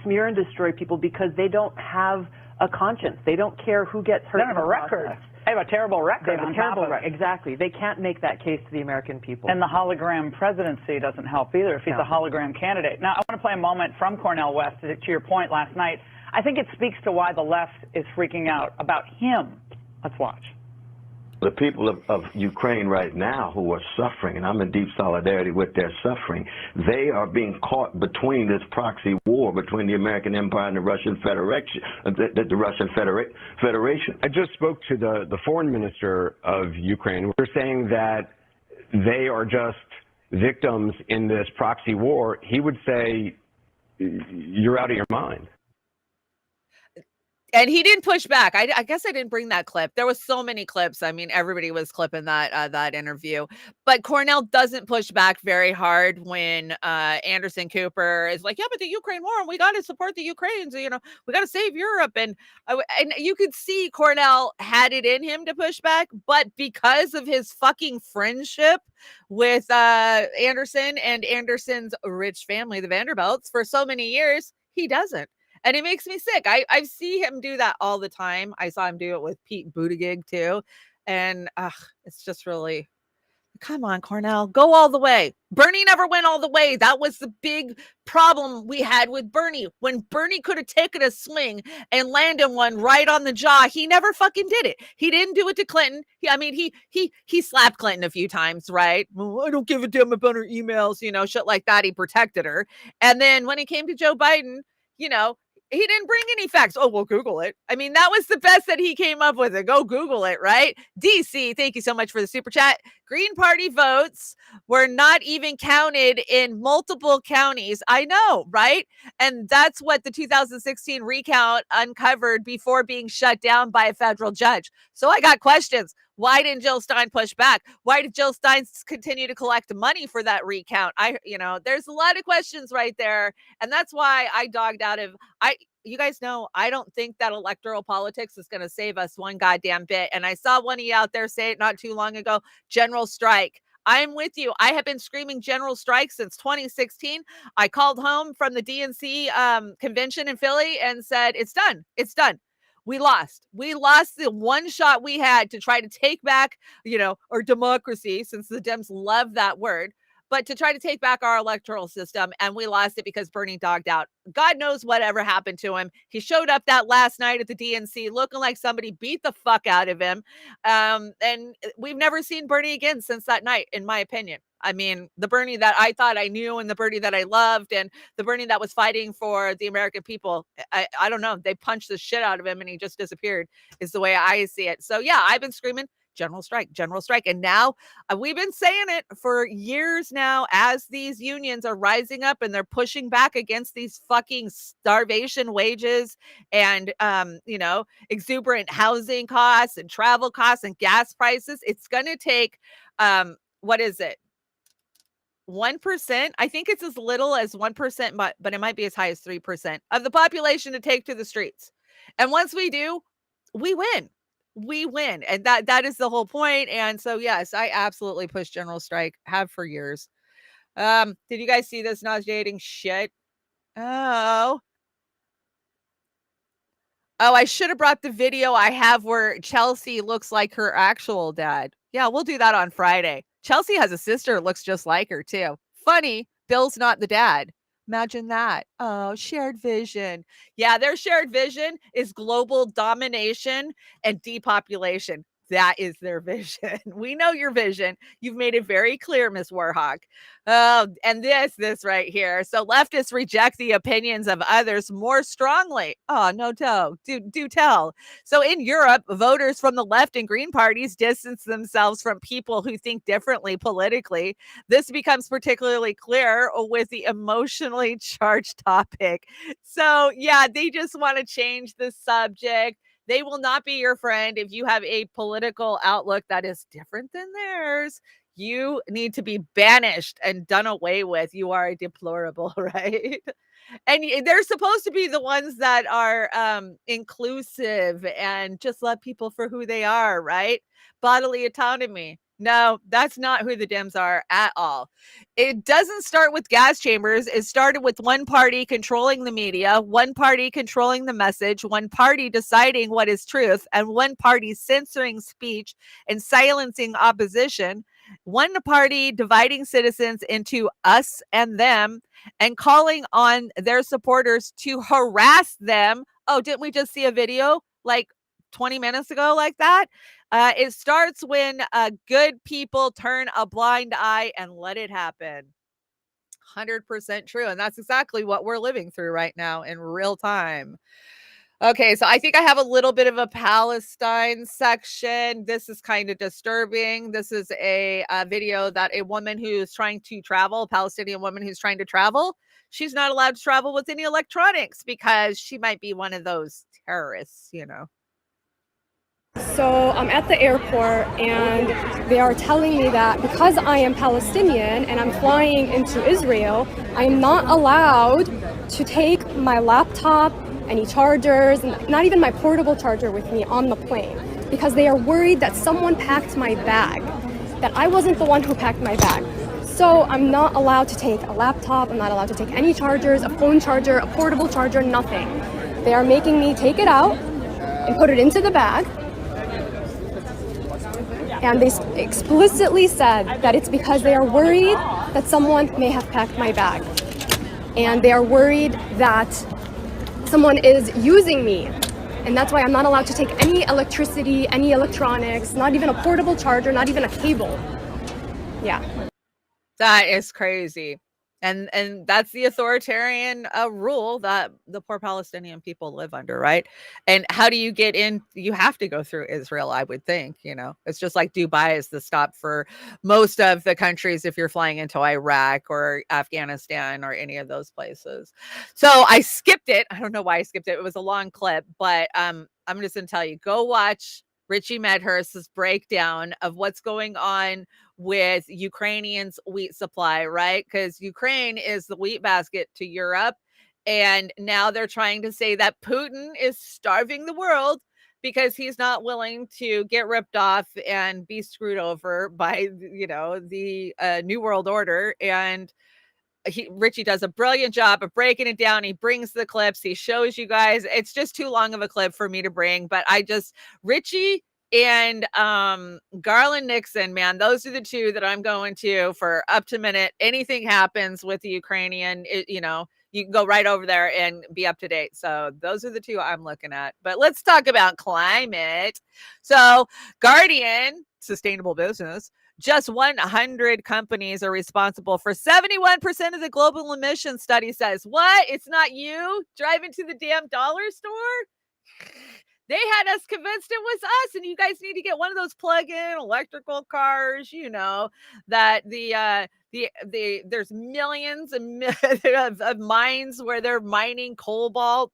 smear and destroy people because they don't have a conscience. They don't care who gets hurt. They don't have a record. They have a terrible record. They have a terrible record. Exactly. They can't make that case to the American people. And the hologram presidency doesn't help either if he's a hologram candidate. Now, I want to play a moment from Cornell West to your point last night. I think it speaks to why the left is freaking out about him. Let's watch. The people of Ukraine right now who are suffering, and I'm in deep solidarity with their suffering, they are being caught between this proxy war between the American empire and the Russian Federation. Federation. I just spoke to the foreign minister of Ukraine. We're saying that they are just victims in this proxy war. He would say, you're out of your mind. And he didn't push back. I guess I didn't bring that clip. There was so many clips. I mean, everybody was clipping that interview. But Cornell doesn't push back very hard when Anderson Cooper is like, yeah, but the Ukraine war, and we got to support the Ukrainians. We got to save Europe. And you could see Cornell had it in him to push back. But because of his fucking friendship with Anderson and Anderson's rich family, the Vanderbilts, for so many years, he doesn't. And it makes me sick. I see him do that all the time. I saw him do it with Pete Buttigieg too. And it's just really, Come on, Cornell, go all the way. Bernie never went all the way. That was the big problem we had with Bernie. When Bernie could have taken a swing and landed one right on the jaw, he never fucking did it. He didn't do it to Clinton. He slapped Clinton a few times, right? Well, I don't give a damn about her emails, shit like that. He protected her. And then when it came to Joe Biden, he didn't bring any facts. Oh, well, Google it. I mean, that was the best that he came up with. Go Google it, right? DC, thank you so much for the super chat. Green Party votes were not even counted in multiple counties. I know, right? And that's what the 2016 recount uncovered before being shut down by a federal judge. So I got questions. Why didn't Jill Stein push back? Why did Jill Stein continue to collect money for that recount? There's a lot of questions right there. And that's why I dogged out of, you guys know, I don't think that electoral politics is going to save us one goddamn bit. And I saw one of you out there say it not too long ago, general strike. I'm with you. I have been screaming general strike since 2016. I called home from the DNC convention in Philly and said, it's done. It's done. We lost the one shot we had to try to take back, our democracy, since the Dems love that word, but to try to take back our electoral system. And we lost it because Bernie dogged out. God knows whatever happened to him. He showed up that last night at the DNC looking like somebody beat the fuck out of him. And we've never seen Bernie again since that night, in my opinion. I mean, the Bernie that I thought I knew and the Bernie that I loved and the Bernie that was fighting for the American people, I don't know. They punched the shit out of him and he just disappeared is the way I see it. So yeah, I've been screaming general strike. And now we've been saying it for years now as these unions are rising up and they're pushing back against these fucking starvation wages and, exuberant housing costs and travel costs and gas prices. It's going to take, what is it? 1%. I think it's as little as 1%, but it might be as high as 3% of the population to take to the streets. And once we do, we win. And that is the whole point. And so, yes, I absolutely push general strike, have for years. Did you guys see this nauseating shit? Oh, I should have brought the video I have where Chelsea looks like her actual dad. Yeah, we'll do that on Friday. Chelsea has a sister looks just like her too. Funny, Bill's not the dad. Imagine that. Oh, shared vision. Yeah, their shared vision is global domination and depopulation. That is their vision. We know your vision. You've made it very clear, Miss Warhawk. And this right here. So leftists reject the opinions of others more strongly. Oh, no, do tell. So in Europe, voters from the left and green parties distance themselves from people who think differently politically. This becomes particularly clear with the emotionally charged topic. So yeah, they just want to change the subject. They will not be your friend if you have a political outlook that is different than theirs. You need to be banished and done away with. You are a deplorable, right? And they're supposed to be the ones that are inclusive and just love people for who they are, right? Bodily autonomy. No, that's not who the Dems are at all. It doesn't start with gas chambers. It started with one party controlling the media, one party controlling the message, one party deciding what is truth, and one party censoring speech and silencing opposition, one party dividing citizens into us and them and calling on their supporters to harass them. Oh, didn't we just see a video like 20 minutes ago like that? It starts when good people turn a blind eye and let it happen. 100% true. And that's exactly what we're living through right now in real time. Okay, so I think I have a little bit of a Palestine section. This is kind of disturbing. This is a video that a woman who's trying to travel, a Palestinian woman who's trying to travel, she's not allowed to travel with any electronics because she might be one of those terrorists, So I'm at the airport and they are telling me that because I am Palestinian and I'm flying into Israel, I am not allowed to take my laptop, any chargers, and not even my portable charger with me on the plane because they are worried that someone packed my bag, that I wasn't the one who packed my bag. So I'm not allowed to take a laptop, I'm not allowed to take any chargers, a phone charger, a portable charger, nothing. They are making me take it out and put it into the bag. And they explicitly said that it's because they are worried that someone may have packed my bag. And they are worried that someone is using me. And that's why I'm not allowed to take any electricity, any electronics, not even a portable charger, not even a cable. Yeah. That is crazy. And that's the authoritarian rule that the poor Palestinian people live under, right? And how do you get in? You have to go through Israel, I would think. It's just like Dubai is the stop for most of the countries if you're flying into Iraq or Afghanistan or any of those places. So I skipped it. I don't know why I skipped it. It was a long clip, but I'm just going to tell you, go watch Richie Medhurst's breakdown of what's going on with Ukrainians' wheat supply, right? Because Ukraine is the wheat basket to Europe. And now they're trying to say that Putin is starving the world because he's not willing to get ripped off and be screwed over by, the New World Order. And Richie does a brilliant job of breaking it down. He brings the clips. He shows you guys. It's just too long of a clip for me to bring, but Richie and Garland Nixon, man, those are the two that I'm going to for up to minute. Anything happens with the Ukrainian, you can go right over there and be up to date. So those are the two I'm looking at. But let's talk about climate. So Guardian, sustainable business, just 100 companies are responsible for 71% of the global emissions, study says. What? It's not you driving to the damn dollar store? They had us convinced it was us, and you guys need to get one of those plug-in electrical cars, that there's millions of mines where they're mining cobalt,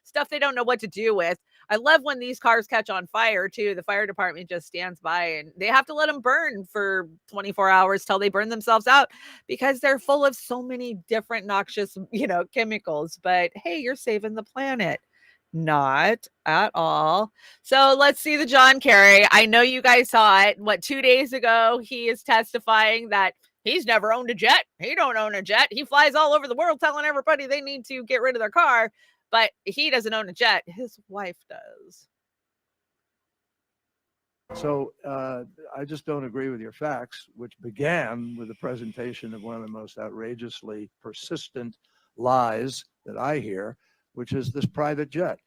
stuff they don't know what to do with. I love when these cars catch on fire too. The fire department just stands by and they have to let them burn for 24 hours till they burn themselves out because they're full of so many different noxious, chemicals. But hey, you're saving the planet. Not at all. So let's see the John Kerry. I know you guys saw it. 2 days ago, he is testifying that he's never owned a jet. He don't own a jet. He flies all over the world telling everybody they need to get rid of their car, but he doesn't own a jet. His wife does. So I just don't agree with your facts, which began with the presentation of one of the most outrageously persistent lies that I hear, which is this private jet.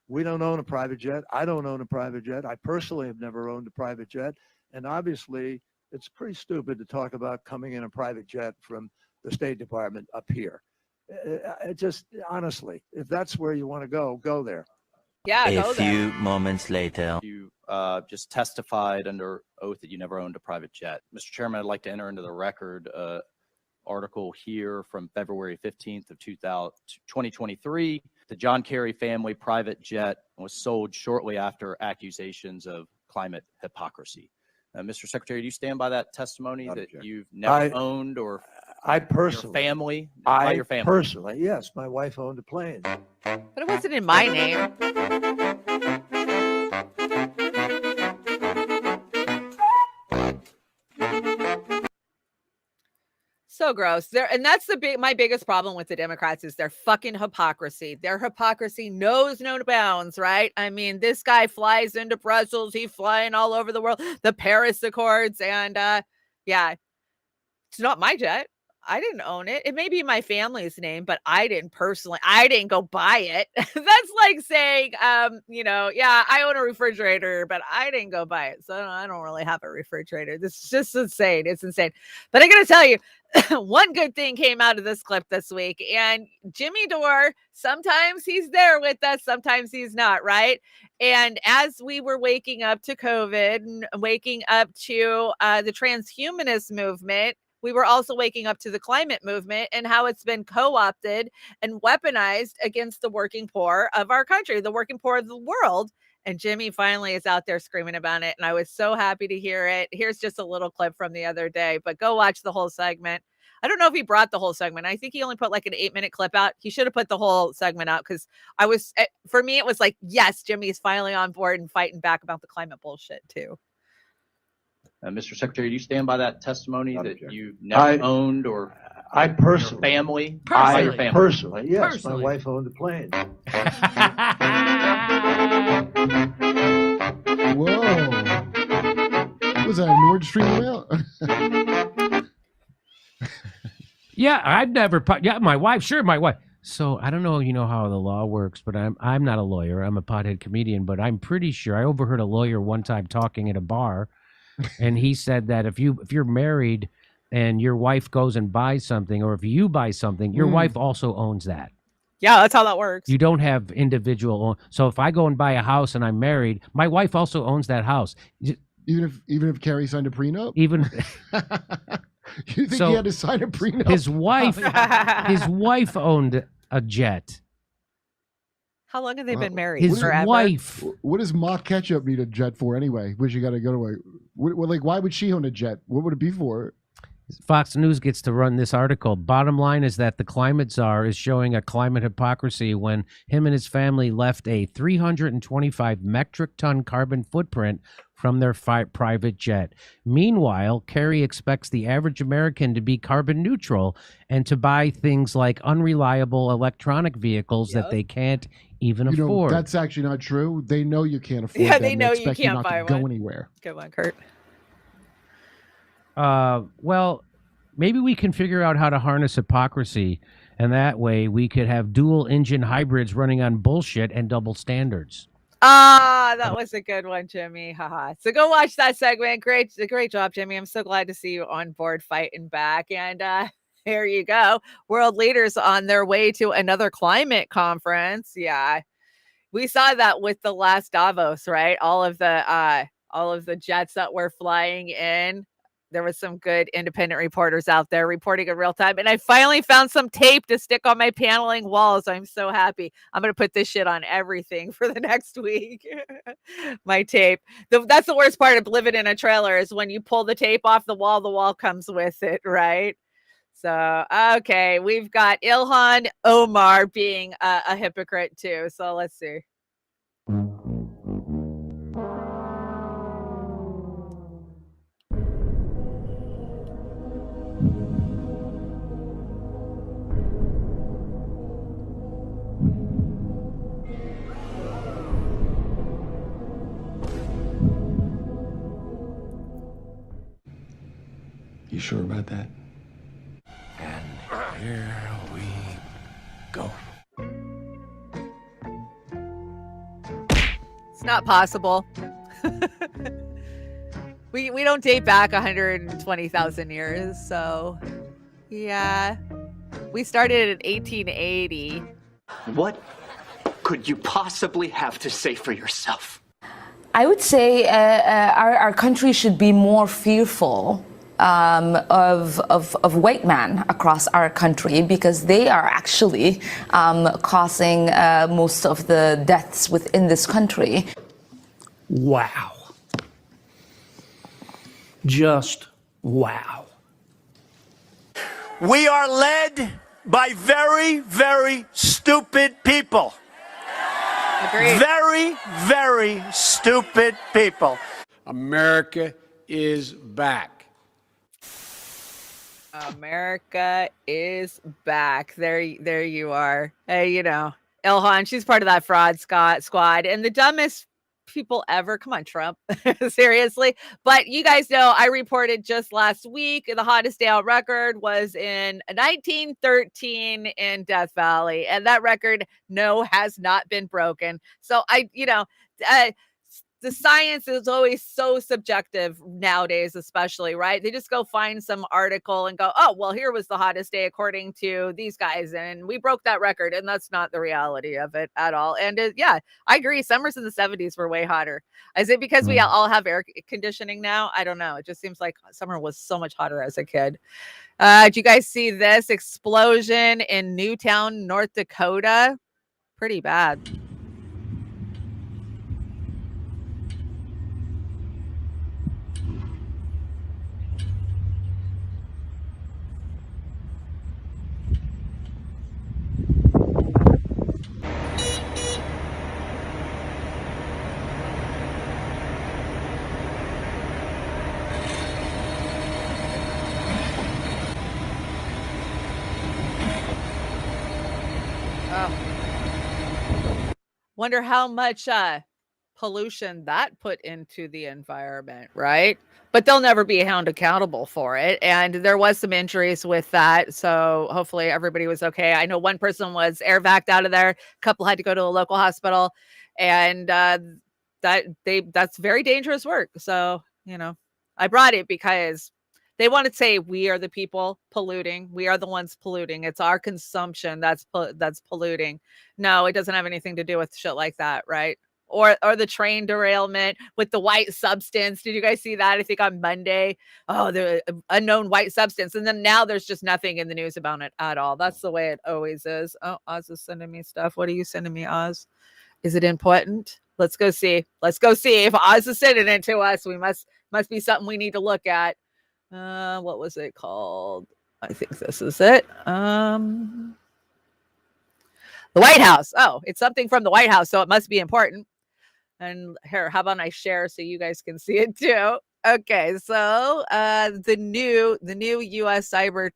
We don't own a private jet. I don't own a private jet. I personally have never owned a private jet. And obviously, it's pretty stupid to talk about coming in a private jet from the State Department up here. It just, honestly, if that's where you want to go there. Yeah, a few moments later. You just testified under oath that you never owned a private jet. Mr. Chairman, I'd like to enter into the record article here from February 15th of 2023. The John Kerry family private jet was sold shortly after accusations of climate hypocrisy. Mr. Secretary, do you stand by that testimony that you've never owned or I personally, your family? I your family? Personally, yes, my wife owned a plane. But it wasn't in my name. So gross. And that's my biggest problem with the Democrats is their fucking hypocrisy. Their hypocrisy knows no bounds, right? I mean, this guy flies into Brussels. He's flying all over the world. The Paris Accords. And yeah, it's not my jet. I didn't own it. It may be my family's name, but I didn't go buy it. That's like saying, yeah, I own a refrigerator, but I didn't go buy it. So I don't really have a refrigerator. This is just insane. It's insane. But I got to tell you, one good thing came out of this clip this week. And Jimmy Dore, sometimes he's there with us, sometimes he's not, right? And as we were waking up to COVID and waking up to the transhumanist movement, we were also waking up to the climate movement and how it's been co-opted and weaponized against the working poor of our country, the working poor of the world. And Jimmy finally is out there screaming about it. And I was so happy to hear it. Here's just a little clip from the other day, but go watch the whole segment. I don't know if he brought the whole segment. I think he only put like an 8-minute clip out. He should have put the whole segment out because for me, it was like, yes, Jimmy's finally on board and fighting back about the climate bullshit too. Mr. Secretary, do you stand by that testimony that you never owned or I personally, your family? Your family. Personally, yes, Personally. My wife owned a plane. Whoa. was that, a Nord Stream oil? Yeah, I've never. Yeah, my wife. Sure, my wife. So I don't know, how the law works, but I'm not a lawyer. I'm a pothead comedian, but I'm pretty sure I overheard a lawyer one time talking at a bar, and he said that if you're married and your wife goes and buys something, or if you buy something, your wife also owns that. Yeah, that's how that works. You don't have individual. So if I go and buy a house and I'm married, my wife also owns that house. Even if Carrie signed a prenup? Even you think he had to sign a prenup? His wife owned a jet. How long have they been married? His Forever? wife. What does Ma Ketchup need a jet for anyway? Where she got to go to why would she own a jet? What would it be for? Fox News gets to run this article. Bottom line is that the climate czar is showing a climate hypocrisy when him and his family left a 325 metric ton carbon footprint from their private jet. Meanwhile, Kerry expects the average American to be carbon neutral and to buy things like unreliable electronic vehicles that they can't even afford. That's actually not true. They know you can't afford Yeah, them. they know you expect can't not buy to go one. anywhere. Good one, Kurt. Well, maybe we can figure out how to harness hypocrisy, and that way we could have dual engine hybrids running on bullshit and double standards. That was a good one, Jimmy. Haha. So go watch that segment. Great job, Jimmy. I'm so glad to see you on board fighting back. And here you go. World leaders on their way to another climate conference. Yeah. We saw that with the last Davos, right? All of the jets that were flying in. There was some good independent reporters out there reporting in real time. And I finally found some tape to stick on my paneling walls. I'm so happy. I'm going to put this shit on everything for the next week. My tape. That's the worst part of living in a trailer is when you pull the tape off the wall comes with it, right? So, okay. We've got Ilhan Omar being a hypocrite too. So let's see. You sure about that? And here we go. It's not possible. we don't date back 120,000 years, so yeah. We started in 1880. What could you possibly have to say for yourself? I would say our country should be more fearful of white men across our country because they are actually causing most of the deaths within this country. Wow. Just wow. We are led by very, very stupid people. Agreed. Very, very stupid people. America is back. America is back. There you are. Hey, Ilhan, she's part of that fraud squad. And the dumbest people ever. Come on, Trump. Seriously. But you guys know, I reported just last week, the hottest day on record was in 1913 in Death Valley. And that record, has not been broken. So the science is always so subjective nowadays, especially, right? They just go find some article and go, oh, well, here was the hottest day according to these guys. And we broke that record. And that's not the reality of it at all. And I agree. Summers in the 70s were way hotter. Is it because we all have air conditioning now? I don't know. It just seems like summer was so much hotter as a kid. Did you guys see this explosion in Newtown, North Dakota? Pretty bad. Wonder how much pollution that put into the environment, right? But they'll never be held accountable for it. And there was some injuries with that. So hopefully everybody was okay. I know one person was air vac'd out of there. A couple had to go to a local hospital. And that's very dangerous work. So, I brought it because they want to say we are the people polluting. We are the ones polluting. It's our consumption that's polluting. No, it doesn't have anything to do with shit like that, right? Or the train derailment with the white substance. Did you guys see that? I think on Monday. Oh, the unknown white substance. And then now there's just nothing in the news about it at all. That's the way it always is. Oh, Oz is sending me stuff. What are you sending me, Oz? Is it important? Let's go see. Let's go see if Oz is sending it to us. We must be something we need to look at. What was it called? I think this is it. The White House. Oh, it's something from the White House, so it must be important. And here, how about I share so you guys can see it too? Okay, so the new U.S. Cyber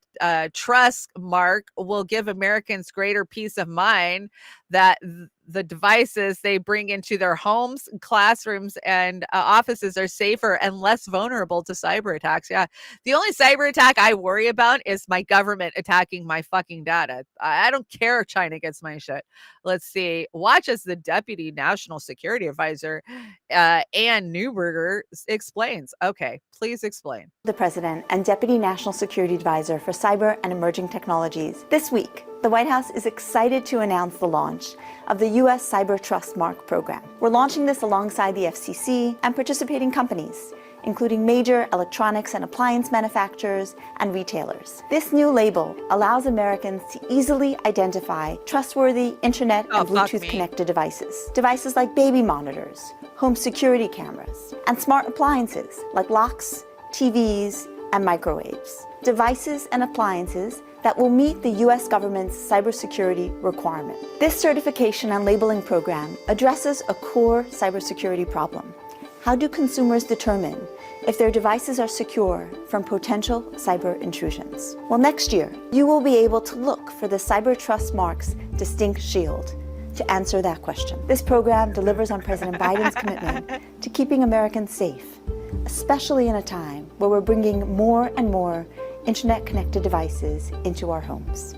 Trust mark will give Americans greater peace of mind that the devices they bring into their homes, classrooms, and offices are safer and less vulnerable to cyber attacks. Yeah, the only cyber attack I worry about is my government attacking my fucking data. I don't care if China gets my shit. Let's see. Watch as the Deputy National Security Advisor, Ann Neuberger, explains. Okay, please explain. The President and Deputy National Security Advisor for Cyber and Emerging Technologies. This week, the White House is excited to announce the launch of the U.S. Cyber Trust Mark program. We're launching this alongside the FCC and participating companies, including major electronics and appliance manufacturers and retailers. This new label allows Americans to easily identify trustworthy internet and Bluetooth-connected devices. Devices like baby monitors, home security cameras, and smart appliances like locks, TVs, and microwaves. Devices and appliances that will meet the U.S. government's cybersecurity requirement. This certification and labeling program addresses a core cybersecurity problem. How do consumers determine if their devices are secure from potential cyber intrusions? Well, next year, you will be able to look for the Cyber Trust Mark's distinct shield to answer that question. This program delivers on President Biden's commitment to keeping Americans safe, especially in a time where we're bringing more and more internet-connected devices into our homes.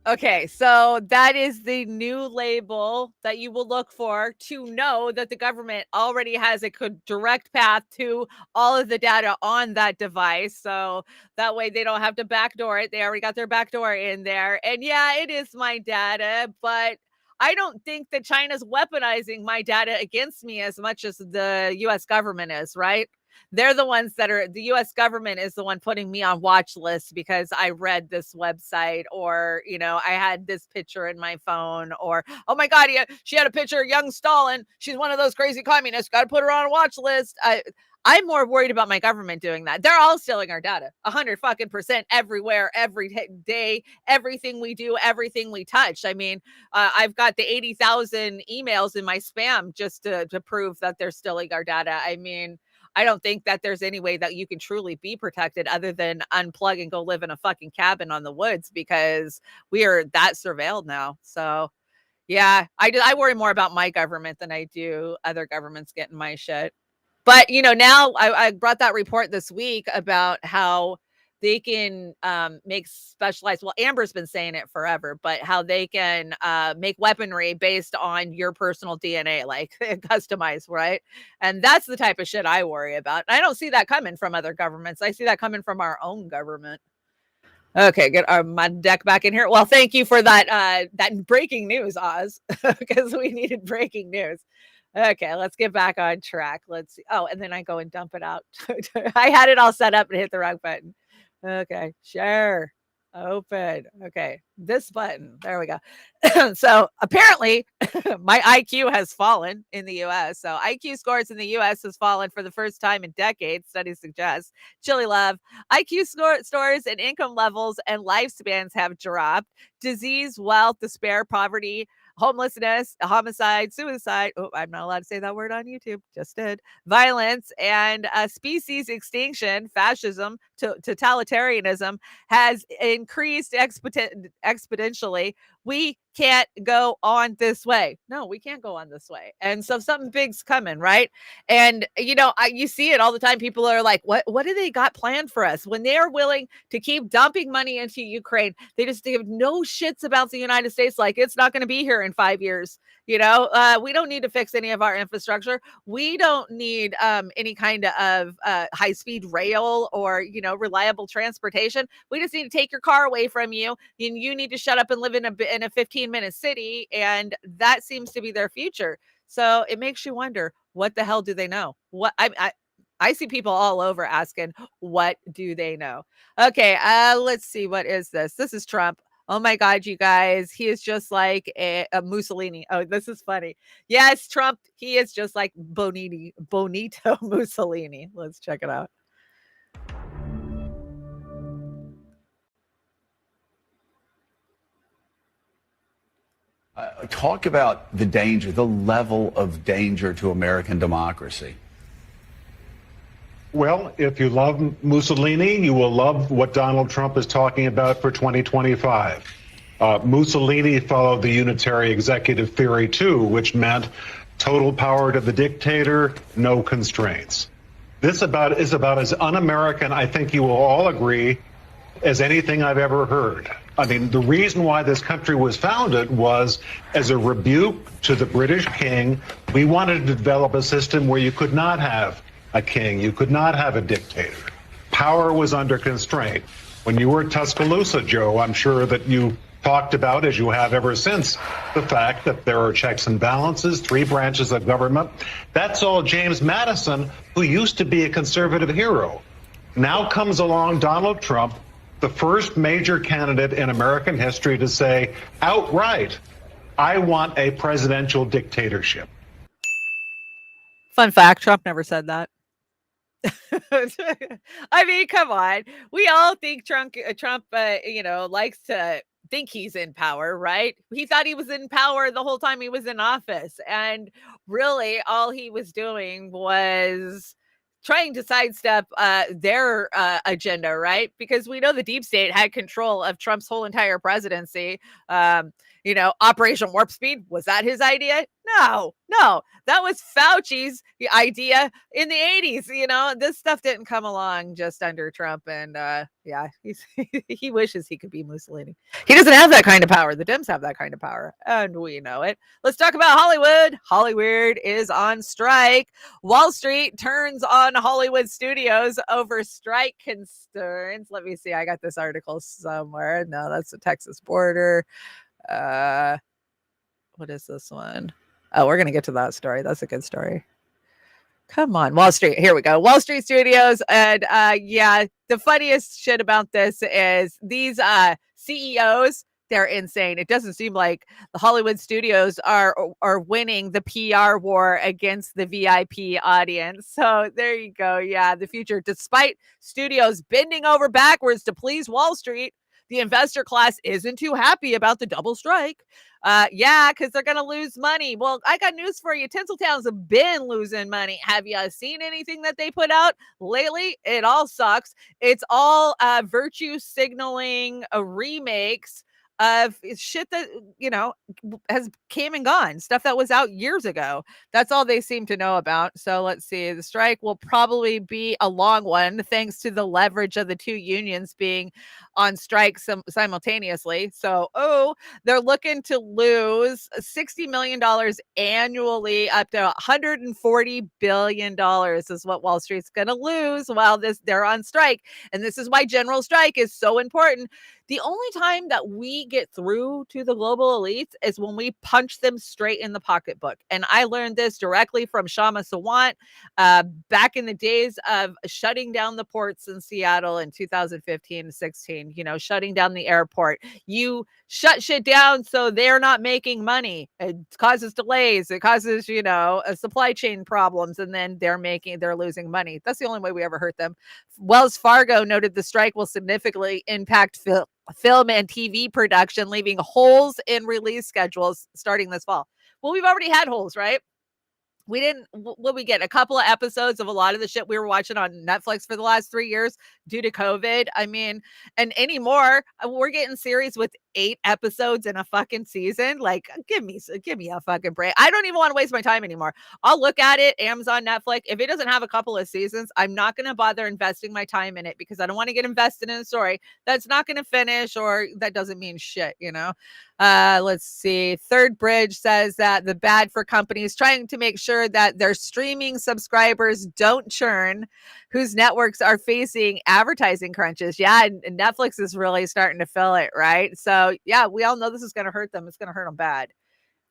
Okay, so that is the new label that you will look for to know that the government already has a direct path to all of the data on that device. So that way they don't have to backdoor it. They already got their backdoor in there. And yeah, it is my data, but I don't think that China's weaponizing my data against me as much as the U.S. government is, right? They're the ones the U.S. government is the one putting me on watch lists because I read this website or, I had this picture in my phone or, oh my God, she had a picture of young Stalin. She's one of those crazy communists. Got to put her on a watch list. I'm more worried about my government doing that. They're all stealing our data 100% everywhere, every day, everything we do, everything we touch. I mean, I've got the 80,000 emails in my spam just to prove that they're stealing our data. I mean, I don't think that there's any way that you can truly be protected other than unplug and go live in a fucking cabin on the woods because we are that surveilled now. So yeah, I worry more about my government than I do other governments getting my shit. But, now I brought that report this week about how they can make specialized, well, Amber's been saying it forever, but how they can make weaponry based on your personal DNA, like customized, right? And that's the type of shit I worry about. I don't see that coming from other governments. I see that coming from our own government. Okay, get my deck back in here. Well, thank you for that breaking news, Oz, because we needed breaking news. Okay, let's get back on track. Let's see. Oh, and then I go and dump it out. I had it all set up and hit the wrong button. Okay, share, open. Okay, this button. There we go. So apparently my IQ has fallen in the U.S. So IQ scores in the U.S. has fallen for the first time in decades, studies suggest. Chili love. IQ scores and income levels and lifespans have dropped. Disease, wealth, despair, poverty, homelessness, homicide, suicide. Oh, I'm not allowed to say that word on YouTube. Just did. Violence and species extinction, fascism, totalitarianism has increased exponentially. We can't go on this way. No, we can't go on this way. And so something big's coming, right? And you see it all the time. People are like, what do they got planned for us? When they are willing to keep dumping money into Ukraine, they just give no shits about the United States, like it's not going to be here in 5 years. We don't need to fix any of our infrastructure. We don't need any kind of high-speed rail or reliable transportation. We just need to take your car away from you, and you need to shut up and live in a 15-minute city. And that seems to be their future. So it makes you wonder, what the hell do they know? What I see people all over asking, what do they know? Okay, let's see. What is this? This is Trump. Oh my God, you guys. He is just like a Mussolini. Oh, this is funny. Yes, Trump. He is just like Bonito Mussolini. Let's check it out. Talk about the danger, the level of danger to American democracy. Well, if you love Mussolini, you will love what Donald Trump is talking about for 2025. Mussolini followed the unitary executive theory too, which meant total power to the dictator, no constraints. This is about as un-American, I think you will all agree, as anything I've ever heard. I mean, the reason why this country was founded was as a rebuke to the British king. We wanted to develop a system where you could not have a king, you could not have a dictator. Power was under constraint. When you were at Tuscaloosa, Joe, I'm sure that you talked about, as you have ever since, the fact that there are checks and balances, 3 branches of government. That's all James Madison, who used to be a conservative hero. Now comes along Donald Trump, the first major candidate in American history to say outright, I want a presidential dictatorship. Fun fact, Trump never said that. I mean, come on. We all think Trump likes to think he's in power, right? He thought he was in power the whole time he was in office. And really, all he was doing was trying to sidestep their agenda, right? Because we know the deep state had control of Trump's whole entire presidency. Operation Warp Speed, was that his idea? No, that was Fauci's idea in the 80s. This stuff didn't come along just under Trump. And he wishes he could be Mussolini. He doesn't have that kind of power. The Dems have that kind of power, and we know it. Let's talk about Hollywood. Hollywood is on strike. Wall Street turns on Hollywood studios over strike concerns. Let me see. I got this article somewhere. No, that's the Texas border. What is this one? Oh, we're gonna get to that story. That's a good story. Come on, Wall Street. Here we go. Wall Street Studios. And the funniest shit about this is these CEOs, they're insane. It doesn't seem like the Hollywood studios are winning the PR war against the VIP audience. So there you go. Yeah, the future, despite studios bending over backwards to please Wall Street, the investor class isn't too happy about the double strike. Because they're going to lose money. Well, I got news for you. Tinseltown's have been losing money. Have you seen anything that they put out lately? It all sucks. It's all virtue signaling remakes of shit that, has came and gone. Stuff that was out years ago. That's all they seem to know about. So let's see. The strike will probably be a long one, thanks to the leverage of the two unions being on strike simultaneously. So, they're looking to lose $60 million annually, up to $140 billion is what Wall Street's going to lose while they're on strike. And this is why general strike is so important. The only time that we get through to the global elites is when we punch them straight in the pocketbook. And I learned this directly from Shama Sawant back in the days of shutting down the ports in Seattle in 2015 and 16, shutting down the airport. You shut shit down so they're not making money. It causes delays. It causes, supply chain problems. And then they're losing money. That's the only way we ever hurt them. Wells Fargo noted the strike will significantly impact film and TV production, leaving holes in release schedules starting this fall. Well, we've already had holes, right? We didn't, what we get? A couple of episodes of a lot of the shit we were watching on Netflix for the last 3 years due to COVID. I mean, and anymore, we're getting series with 8 episodes in a fucking season. Like, give me a fucking break. I don't even want to waste my time anymore. I'll look at it, Amazon, Netflix. If it doesn't have a couple of seasons, I'm not going to bother investing my time in it because I don't want to get invested in a story that's not going to finish or that doesn't mean shit, you know? Let's see. Third Bridge says that the bad for companies trying to make sure that their streaming subscribers don't churn, whose networks are facing advertising crunches. Yeah, and Netflix is really starting to feel it, right? So yeah, we all know this is going to hurt them. It's going to hurt them bad.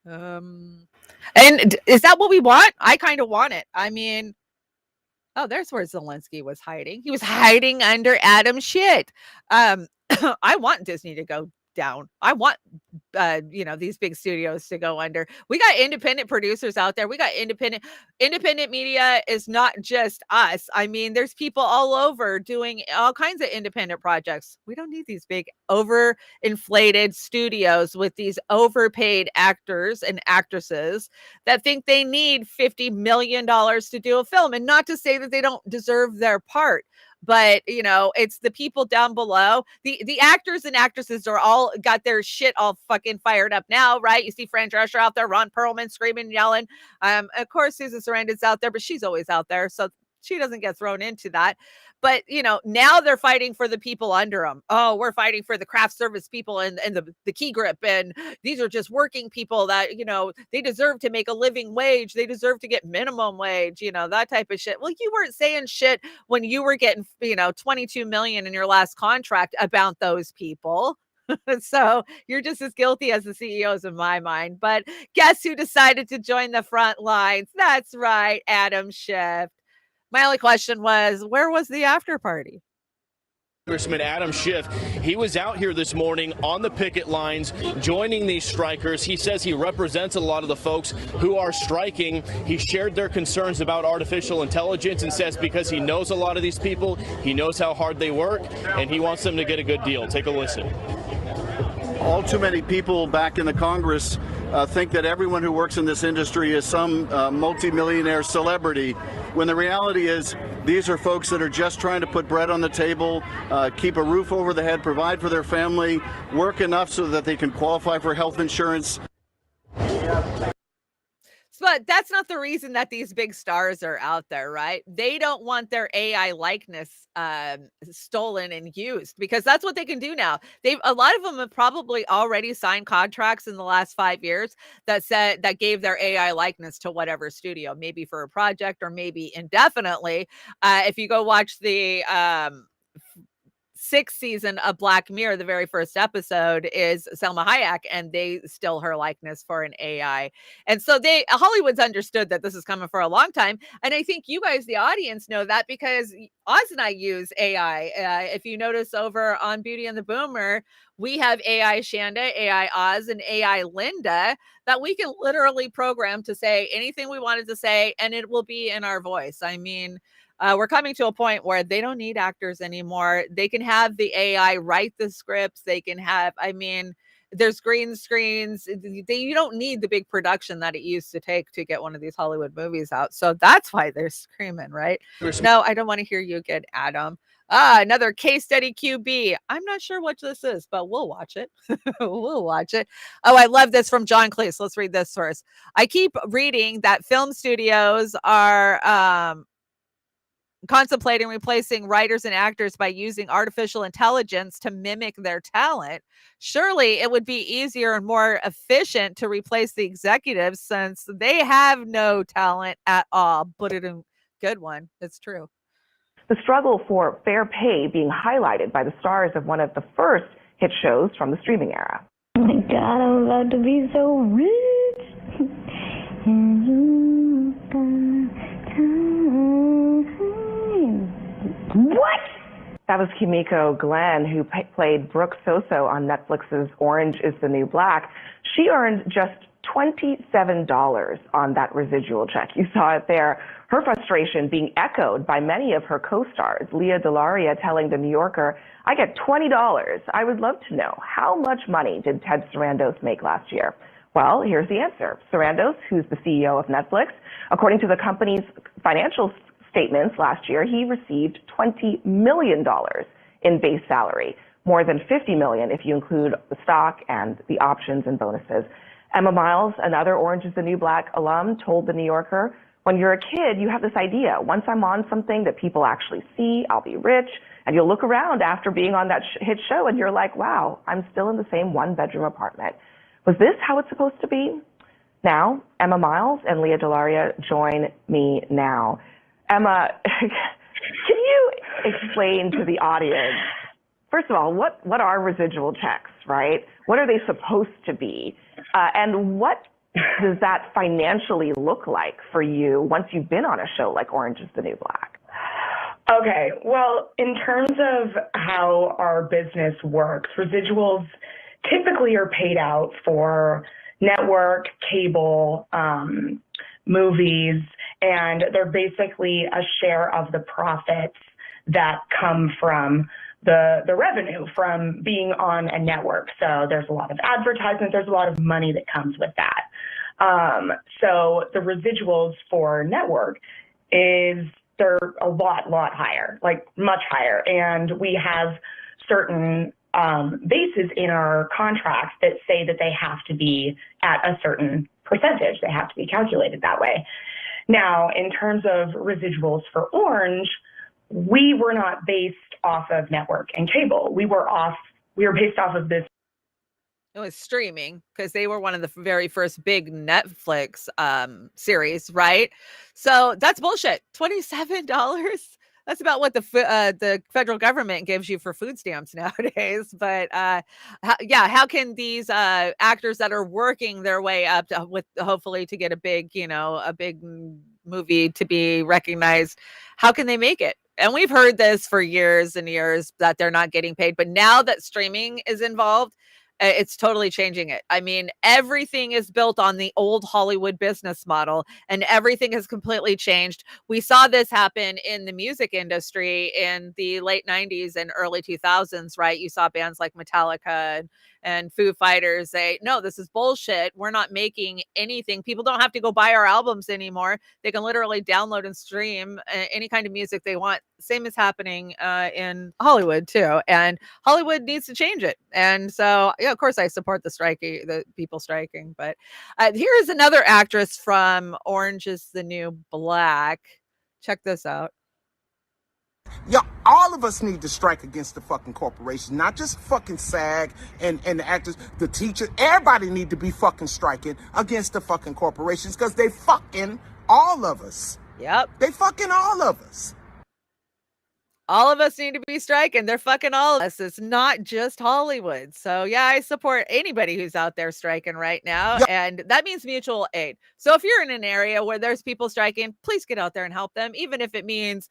And is that what we want? I kind of want it. I mean, oh, there's where Zelensky was hiding. He was hiding under Adam's shit. I want Disney to go down. I want these big studios to go under. We got independent producers out there. We got independent media is not just us. I mean, there's people all over doing all kinds of independent projects. We don't need these big overinflated studios with these overpaid actors and actresses that think they need $50 million to do a film. And not to say that they don't deserve their part, but it's the people down below. The actors and actresses are all got their shit all fucking fired up now, right? You see Fran Drescher out there, Ron Perlman screaming, yelling. Of course, Susan Sarandon's out there, but she's always out there, so she doesn't get thrown into that. But now they're fighting for the people under them. Oh, we're fighting for the craft service people and the key grip, and these are just working people that they deserve to make a living wage. They deserve to get minimum wage. That type of shit. Well, you weren't saying shit when you were getting $22 million in your last contract about those people. So you're just as guilty as the CEOs in my mind. But guess who decided to join the front lines? That's right, Adam Schiff. My only question was, where was the after party? Congressman Adam Schiff, he was out here this morning on the picket lines joining these strikers. He says he represents a lot of the folks who are striking. He shared their concerns about artificial intelligence and says because he knows a lot of these people, he knows how hard they work, and he wants them to get a good deal. Take a listen. All too many people back in the Congress think that everyone who works in this industry is some multimillionaire celebrity, when the reality is these are folks that are just trying to put bread on the table, keep a roof over the head, provide for their family, work enough so that they can qualify for health insurance. But that's not the reason that these big stars are out there, right? They don't want their AI likeness stolen and used, because that's what they can do now. A lot of them have probably already signed contracts in the last 5 years that gave their AI likeness to whatever studio, maybe for a project or maybe indefinitely. If you go watch the 6th season of Black Mirror, the very first episode is Selma Hayek, and they steal her likeness for an AI. And so Hollywood's understood that this is coming for a long time. And I think you guys, the audience, know that because Oz and I use AI. If you notice over on Beauty and the Boomer, we have AI Chanda, AI Oz, and AI Linda that we can literally program to say anything we wanted to say, and it will be in our voice. I mean, we're coming to a point where they don't need actors anymore. They can have the AI write the scripts. They can have, there's green screens. You don't need the big production that it used to take to get one of these Hollywood movies out. So that's why they're screaming, right? No, I don't want to hear you again, Adam. Another case study QB. I'm not sure what this is, but we'll watch it. We'll watch it. Oh, I love this from John Cleese. Let's read this first. I keep reading that film studios are contemplating replacing writers and actors by using artificial intelligence to mimic their talent. Surely it would be easier and more efficient to replace the executives since they have no talent at all. Put it in good one. It's true. The struggle for fair pay being highlighted by the stars of one of the first hit shows from the streaming era. Oh my God, I'm about to be so rich. What? That was Kimiko Glenn, who played Brooke Soso on Netflix's Orange is the New Black. She earned just $27 on that residual check. You saw it there. Her frustration being echoed by many of her co-stars. Leah Delaria telling The New Yorker, I get $20. I would love to know, how much money did Ted Sarandos make last year? Well, here's the answer. Sarandos, who's the CEO of Netflix, according to the company's financial statements last year, he received $20 million in base salary, more than $50 million if you include the stock and the options and bonuses. Emma Miles, another Orange is the New Black alum, told The New Yorker, when you're a kid, you have this idea. Once I'm on something that people actually see, I'll be rich. And you'll look around after being on that hit show and you're like, wow, I'm still in the same one-bedroom apartment. Was this how it's supposed to be? Now, Emma Miles and Leah Delaria join me now. Emma, can you explain to the audience, first of all, what are residual checks, right? What are they supposed to be? And what does that financially look like for you once you've been on a show like Orange is the New Black? Okay, well, in terms of how our business works, residuals typically are paid out for network, cable, movies, and they're basically a share of the profits that come from the revenue from being on a network. So there's a lot of advertisement, there's a lot of money that comes with that. So the residuals for network they're a lot higher, like much higher. And we have certain bases in our contracts that say that they have to be at a certain percentage. They have to be calculated that way. Now, in terms of residuals for Orange, we were not based off of network and cable. We were based off of this. It was streaming because they were one of the very first big Netflix series, right? So that's bullshit. $27. That's about what the federal government gives you for food stamps nowadays. But how can these actors that are working their way up to, with hopefully to get a big movie to be recognized, how can they make it? And we've heard this for years and years that they're not getting paid. But now that streaming is involved, it's totally changing it. I mean, everything is built on the old Hollywood business model and everything has completely changed. We saw this happen in the music industry in the late 90s and early 2000s, right? You saw bands like Metallica and Foo Fighters say, no, this is bullshit. We're not making anything. People don't have to go buy our albums anymore. They can literally download and stream any kind of music they want. Same is happening in Hollywood too. And Hollywood needs to change it. And so, yeah, of course I support the people striking. But here is another actress from Orange is the New Black. Check this out. Yeah, all of us need to strike against the fucking corporation, not just fucking SAG and the actors, the teachers. Everybody need to be fucking striking against the fucking corporations because they fucking all of us. Yep. They fucking all of us. All of us need to be striking. They're fucking all of us. It's not just Hollywood. So yeah, I support anybody who's out there striking right now. Yep. And that means mutual aid. So if you're in an area where there's people striking, please get out there and help them. Even if it means,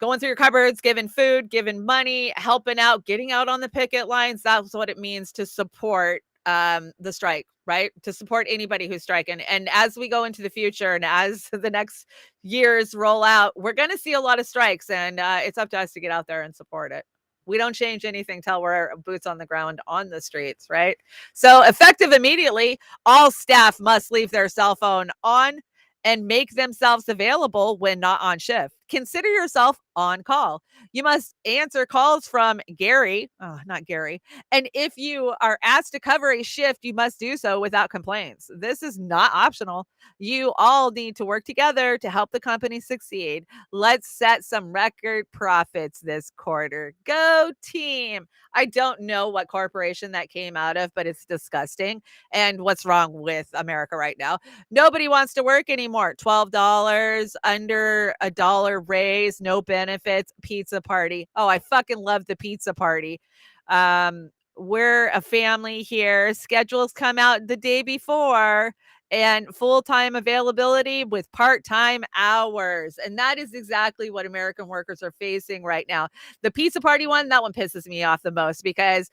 going through your cupboards, giving food, giving money, helping out, getting out on the picket lines. That's what it means to support the strike, right? To support anybody who's striking. And as we go into the future and as the next years roll out, we're going to see a lot of strikes, and it's up to us to get out there and support it. We don't change anything till we're boots on the ground on the streets, right? So effective immediately, all staff must leave their cell phone on and make themselves available when not on shift. Consider yourself on call. You must answer calls from Gary, not Gary. And if you are asked to cover a shift, you must do so without complaints. This is not optional. You all need to work together to help the company succeed. Let's set some record profits this quarter. Go team. I don't know what corporation that came out of, but it's disgusting. And what's wrong with America right now? Nobody wants to work anymore. $12, under $1 raise, no benefits, pizza party. Oh, I fucking love the pizza party. We're a family here. Schedules come out the day before, and full-time availability with part-time hours. And that is exactly what American workers are facing right now. The pizza party one, that one pisses me off the most because,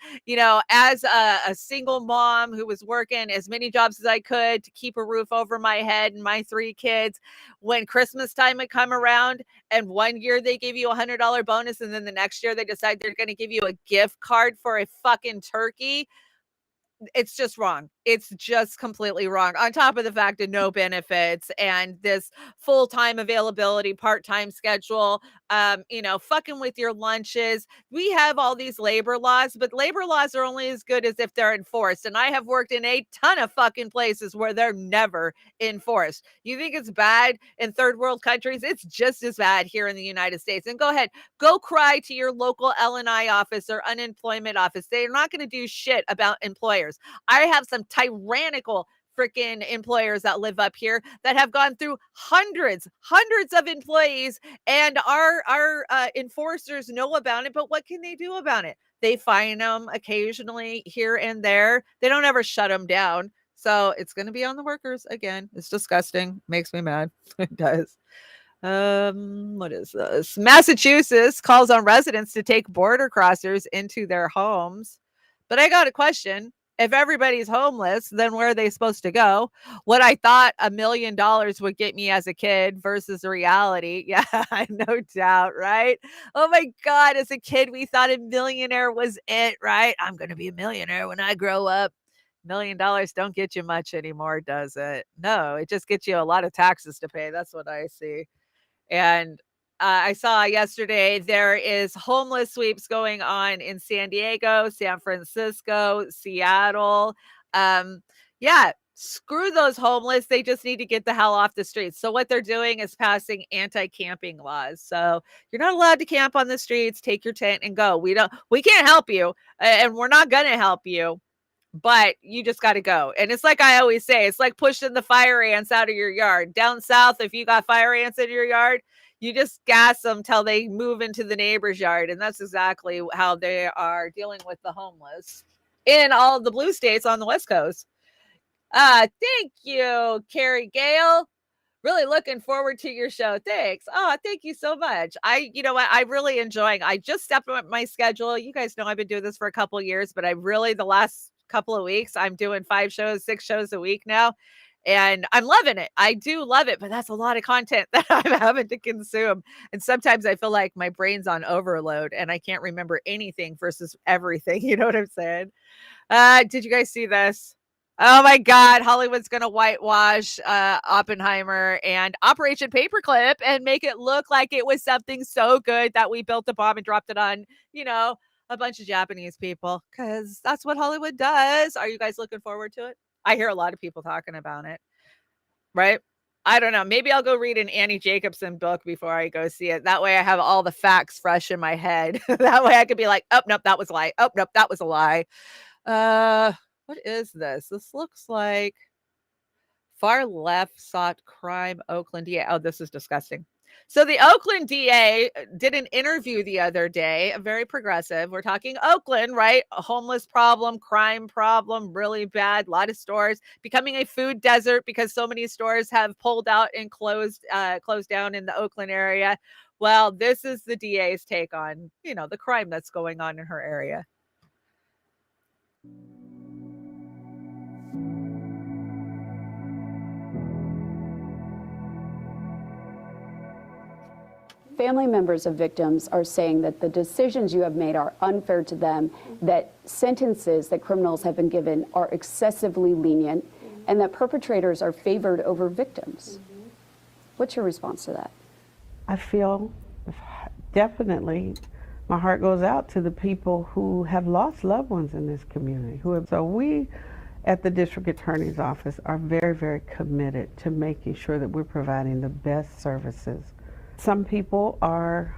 as a single mom who was working as many jobs as I could to keep a roof over my head and my 3 kids, when Christmas time would come around and one year they give you $100 bonus and then the next year they decide they're going to give you a gift card for a fucking turkey. it's just wrong. It's just completely wrong. On top of the fact of no benefits and this full-time availability, part-time schedule, fucking with your lunches. We have all these labor laws, but labor laws are only as good as if they're enforced. And I have worked in a ton of fucking places where they're never enforced. You think it's bad in third world countries? It's just as bad here in the United States. And go ahead, go cry to your local L&I office or unemployment office. They're not going to do shit about employers. I have some tyrannical freaking employers that live up here that have gone through hundreds of employees, and our enforcers know about it. But what can they do about it? They fine them occasionally here and there. They don't ever shut them down. So it's going to be on the workers again. It's disgusting. Makes me mad. It does. What is this? Massachusetts calls on residents to take border crossers into their homes. But I got a question. If everybody's homeless, then where are they supposed to go? What I thought $1 million would get me as a kid versus the reality. Yeah, no doubt, right? Oh my God, as a kid, we thought a millionaire was it, right? I'm going to be a millionaire when I grow up. $1 million don't get you much anymore, does it? No, it just gets you a lot of taxes to pay. That's what I see. And I saw yesterday there is homeless sweeps going on in San Diego, San Francisco, Seattle. Yeah, screw those homeless. They just need to get the hell off the streets. So what they're doing is passing anti-camping laws. So you're not allowed to camp on the streets. Take your tent and go. We can't help you, and we're not going to help you. But you just got to go. And it's like I always say, it's like pushing the fire ants out of your yard. Down south, if you got fire ants in your yard, you just gas them till they move into the neighbor's yard. And that's exactly how they are dealing with the homeless in all the blue states on the West Coast. Thank you, Carrie Gale. Really looking forward to your show. Thanks. Oh, thank you so much. You know what? I'm really enjoying. I just stepped up my schedule. You guys know I've been doing this for a couple of years, but the last couple of weeks, I'm doing 5 shows, 6 shows a week now. And I'm loving it. I do love it, but that's a lot of content that I'm having to consume. And sometimes I feel like my brain's on overload and I can't remember anything versus everything. You know what I'm saying? Did you guys see this? Oh my God, Hollywood's going to whitewash Oppenheimer and Operation Paperclip and make it look like it was something so good that we built a bomb and dropped it on, a bunch of Japanese people, because that's what Hollywood does. Are you guys looking forward to it? I hear a lot of people talking about it, right? I don't know. Maybe I'll go read an Annie Jacobson book before I go see it. That way I have all the facts fresh in my head. That way I could be like, oh, nope, that was a lie. Oh, nope, that was a lie. What is this? This looks like far left sought crime Oakland DA. Oh, this is disgusting. So the Oakland DA did an interview the other day, very progressive. We're talking Oakland, right? A homeless problem, crime problem, really bad. A lot of stores becoming a food desert because so many stores have pulled out and closed down in the Oakland area. Well, this is the DA's take on, the crime that's going on in her area. Family members of victims are saying that the decisions you have made are unfair to them, that sentences that criminals have been given are excessively lenient, and that perpetrators are favored over victims. What's your response to that? I feel definitely my heart goes out to the people who have lost loved ones in this community. So we at the District Attorney's Office are very, very committed to making sure that we're providing the best services. Some people are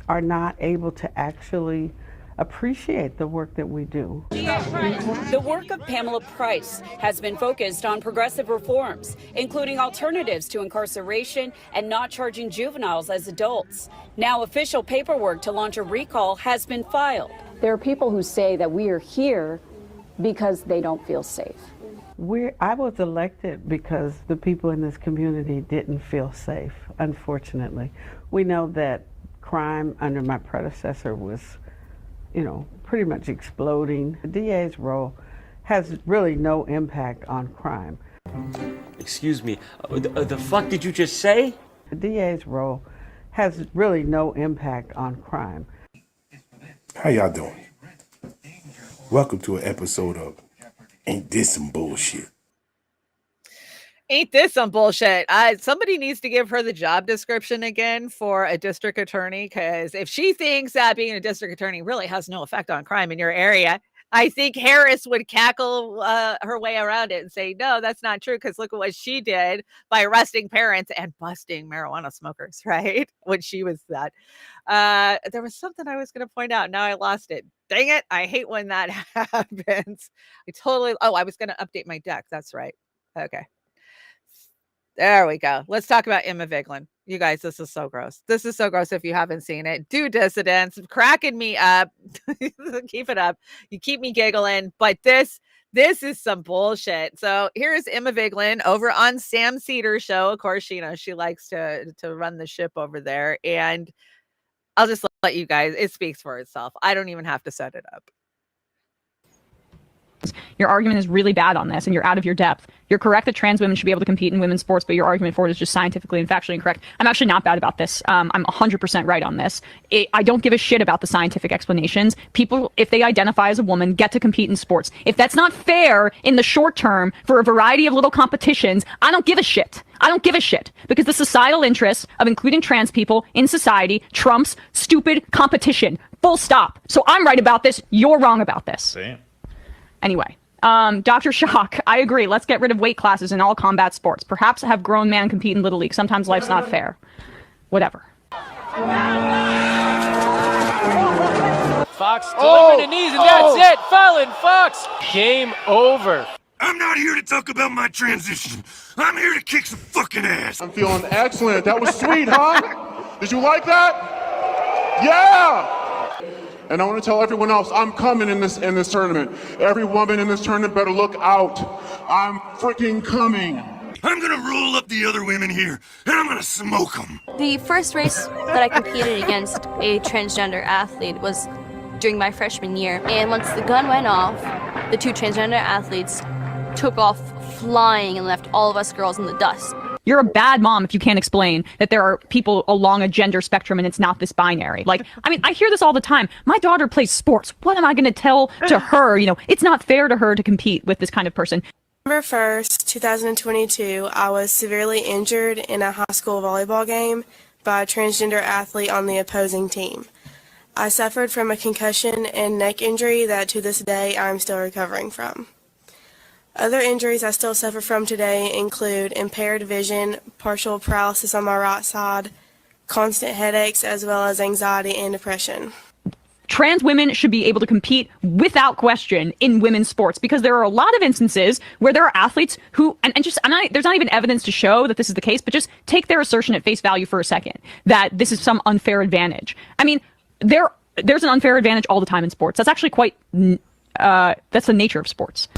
not able to actually appreciate the work that we do. The work of Pamela Price has been focused on progressive reforms, including alternatives to incarceration and not charging juveniles as adults. Now official paperwork to launch a recall has been filed. There are people who say that we are here because they don't feel safe. I was elected because the people in this community didn't feel safe, unfortunately. We know that crime under my predecessor was, pretty much exploding. The DA's role has really no impact on crime. Excuse me, the fuck did you just say? The DA's role has really no impact on crime. How y'all doing? Welcome to an episode of Ain't this some bullshit? Ain't this some bullshit? Somebody needs to give her the job description again for a district attorney, because if she thinks that being a district attorney really has no effect on crime in your area, I think Harris would cackle her way around it and say, no, that's not true, because look at what she did by arresting parents and busting marijuana smokers, right? When she was that. There was something I was going to point out. Now I lost it. Dang it. I hate when that happens. I was going to update my deck. That's right. Okay. There we go. Let's talk about Emma Vigeland. You guys, this is so gross. This is so gross if you haven't seen it. Do Dissidents, cracking me up. Keep it up. You keep me giggling. But this is some bullshit. So here's Emma Vigeland over on Sam Cedar's show. Of course, she likes to run the ship over there. And I'll just let you guys, it speaks for itself. I don't even have to set it up. Your argument is really bad on this, and you're out of your depth. You're correct that trans women should be able to compete in women's sports, but your argument for it is just scientifically and factually incorrect. I'm actually not bad about this. I'm 100% right on this. I don't give a shit about the scientific explanations. People, if they identify as a woman, get to compete in sports. If that's not fair in the short term for a variety of little competitions, I don't give a shit. I don't give a shit, because the societal interest of including trans people in society trumps stupid competition. Full stop. So I'm right about this. You're wrong about this. Damn. Anyway, Dr. Shock, I agree. Let's get rid of weight classes in all combat sports. Perhaps have grown men compete in Little League. Sometimes life's not fair. Whatever. Fox delivering the knees, and that's it. Fallon Fox. Game over. I'm not here to talk about my transition. I'm here to kick some fucking ass. I'm feeling excellent. That was sweet, huh? Did you like that? Yeah! And I want to tell everyone else, I'm coming in this tournament. Every woman in this tournament better look out. I'm freaking coming. I'm gonna roll up the other women here, and I'm gonna smoke them. The first race that I competed against a transgender athlete was during my freshman year. And once the gun went off, the two transgender athletes took off flying and left all of us girls in the dust. You're a bad mom if you can't explain that there are people along a gender spectrum and it's not this binary. Like, I mean, I hear this all the time. My daughter plays sports. What am I going to tell to her? You know, it's not fair to her to compete with this kind of person. November 1st, 2022, I was severely injured in a high school volleyball game by a transgender athlete on the opposing team. I suffered from a concussion and neck injury that to this day I'm still recovering from. Other injuries I still suffer from today include impaired vision, partial paralysis on my right side, constant headaches, as well as anxiety and depression. Trans women should be able to compete without question in women's sports, because there are a lot of instances where there are athletes who, there's not even evidence to show that this is the case, but just take their assertion at face value for a second, that this is some unfair advantage. I mean, there's an unfair advantage all the time in sports. That's actually quite... that's the nature of sports.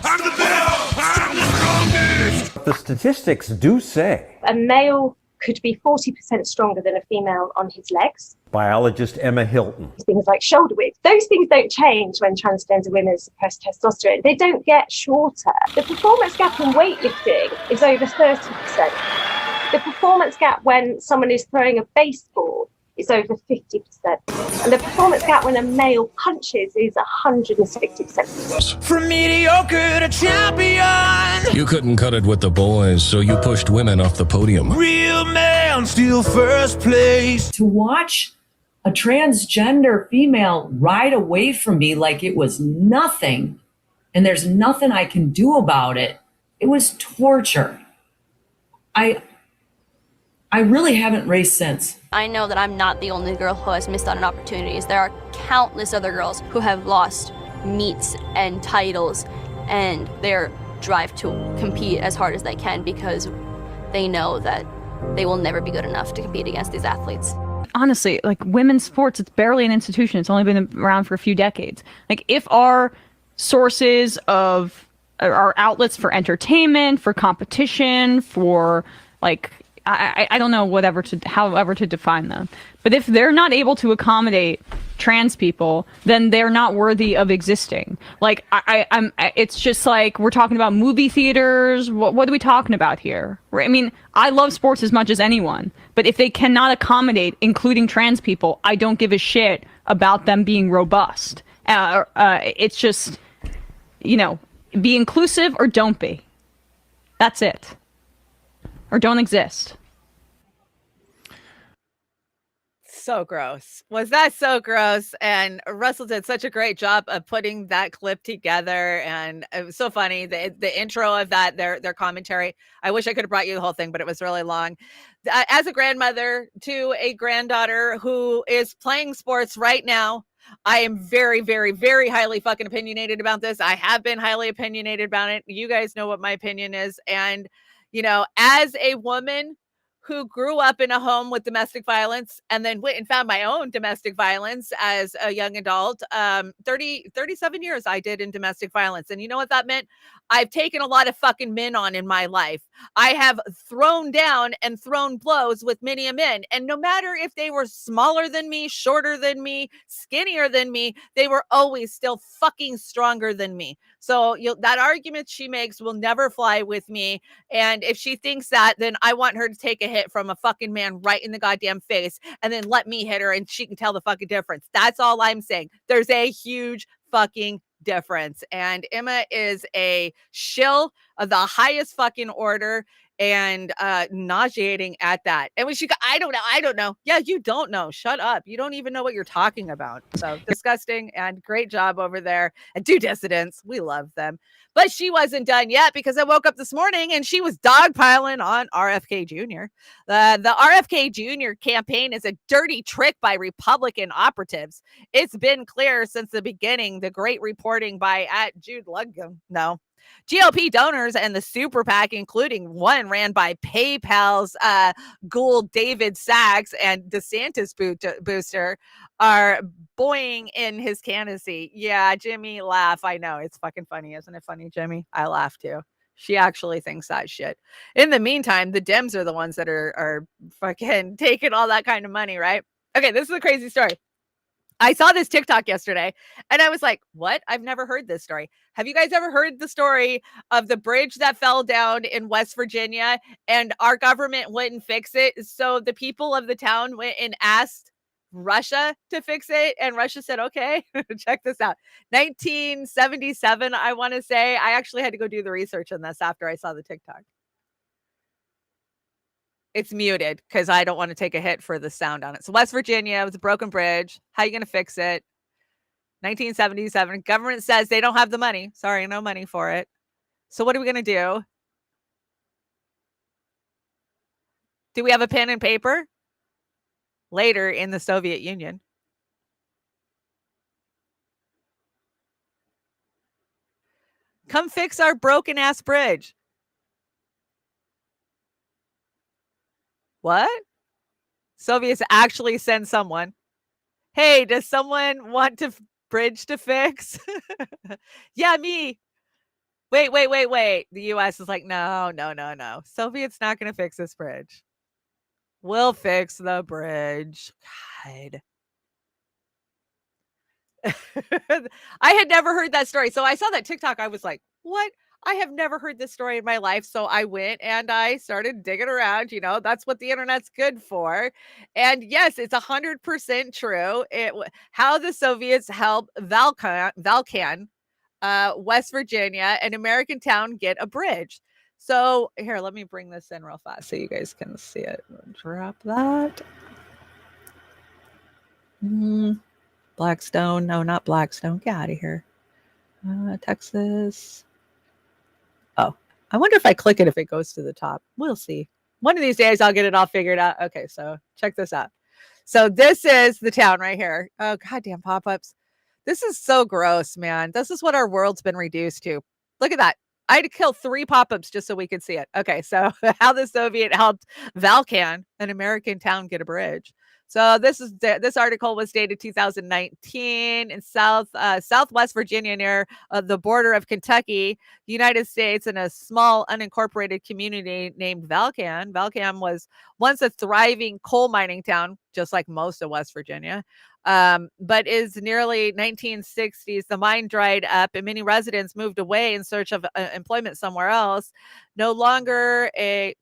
I'm the best! I'm the strongest! The statistics do say a male could be 40% stronger than a female on his legs. Biologist Emma Hilton. Things like shoulder width. Those things don't change when transgender women suppress testosterone. They don't get shorter. The performance gap in weightlifting is over 30%. The performance gap when someone is throwing a baseball is over 50%. And the performance gap when a male punches is 160%. From mediocre to champion. You couldn't cut it with the boys, so you pushed women off the podium. Real man, still first place. To watch a transgender female ride away from me like it was nothing, and there's nothing I can do about it, it was torture. I really haven't raced since. I know that I'm not the only girl who has missed out on opportunities. There are countless other girls who have lost meets and titles and their drive to compete as hard as they can because they know that they will never be good enough to compete against these athletes. Honestly, like women's sports, it's barely an institution. It's only been around for a few decades. Like if our sources of our outlets for entertainment, for competition, for like, I don't know however to define them. But if they're not able to accommodate trans people, then they're not worthy of existing. Like it's just like we're talking about movie theaters. What are we talking about here? I mean, I love sports as much as anyone, but if they cannot accommodate including trans people, I don't give a shit about them being robust. It's just be inclusive or don't be. That's it. Or don't exist. So gross. Was that so gross? And Russell did such a great job of putting that clip together, and it was so funny. The intro of that, their commentary. I wish I could have brought you the whole thing, but it was really long. As a grandmother to a granddaughter who is playing sports right now, I am very, very, very highly fucking opinionated about this. I have been highly opinionated about it. You guys know what my opinion is. And, as a woman who grew up in a home with domestic violence and then went and found my own domestic violence as a young adult. 37 years I did in domestic violence. And you know what that meant? I've taken a lot of fucking men on in my life. I have thrown down and thrown blows with many a men. And no matter if they were smaller than me, shorter than me, skinnier than me, they were always still fucking stronger than me. So that argument she makes will never fly with me. And if she thinks that, then I want her to take a hit from a fucking man right in the goddamn face and then let me hit her and she can tell the fucking difference. That's all I'm saying. There's a huge fucking difference. And Emma is a shill of the highest fucking order and nauseating at that. And when she got, I don't know. Yeah, you don't know. Shut up. You don't even know what you're talking about. So disgusting, and great job over there. And do dissidents. We love them. But she wasn't done yet, because I woke up this morning and she was dogpiling on RFK Jr. The RFK Jr. campaign is a dirty trick by Republican operatives. It's been clear since the beginning. The great reporting by @Jude Ludgum. No. GOP donors and the super PAC, including one ran by PayPal's ghoul David Sachs and DeSantis booster, are buoying in his candidacy. Yeah, Jimmy, laugh. I know. It's fucking funny. Isn't it funny, Jimmy? I laugh too. She actually thinks that shit. In the meantime, the Dems are the ones that are fucking taking all that kind of money, right? Okay, this is a crazy story. I saw this TikTok yesterday and I was like, what? I've never heard this story. Have you guys ever heard the story of the bridge that fell down in West Virginia and our government wouldn't fix it? So the people of the town went and asked Russia to fix it. And Russia said, okay, check this out. 1977, I want to say. I actually had to go do the research on this after I saw the TikTok. It's muted because I don't want to take a hit for the sound on it. So West Virginia, it was a broken bridge. How are you going to fix it? 1977. Government says they don't have the money. Sorry, no money for it. So what are we going to do? Do we have a pen and paper? Later in the Soviet Union. Come fix our broken ass bridge. What? Soviets actually send someone. Hey, does someone want to bridge to fix? Yeah, me. Wait. The US is like, no. Soviets not going to fix this bridge. We'll fix the bridge. God. I had never heard that story. So I saw that TikTok. I was like, what? I have never heard this story in my life. So I went and I started digging around. That's what the internet's good for. And yes, it's 100% true. How the Soviets helped Valkan, West Virginia, an American town, get a bridge. So here, let me bring this in real fast so you guys can see it. Drop that. Blackstone. No, not Blackstone. Get out of here. Texas. Oh, I wonder if I click it, if it goes to the top. We'll see. One of these days, I'll get it all figured out. Okay, so check this out. So this is the town right here. Oh, goddamn pop-ups. This is so gross, man. This is what our world's been reduced to. Look at that. I had to kill 3 pop-ups just so we could see it. Okay, so how the Soviet helped Valkan, an American town, get a bridge. So this article was dated 2019 in Southwest Virginia, near the border of Kentucky, the United States, in a small unincorporated community named Valkan. Valkan was once a thriving coal mining town, just like most of West Virginia, but is nearly 1960s. The mine dried up and many residents moved away in search of employment somewhere else. No longer a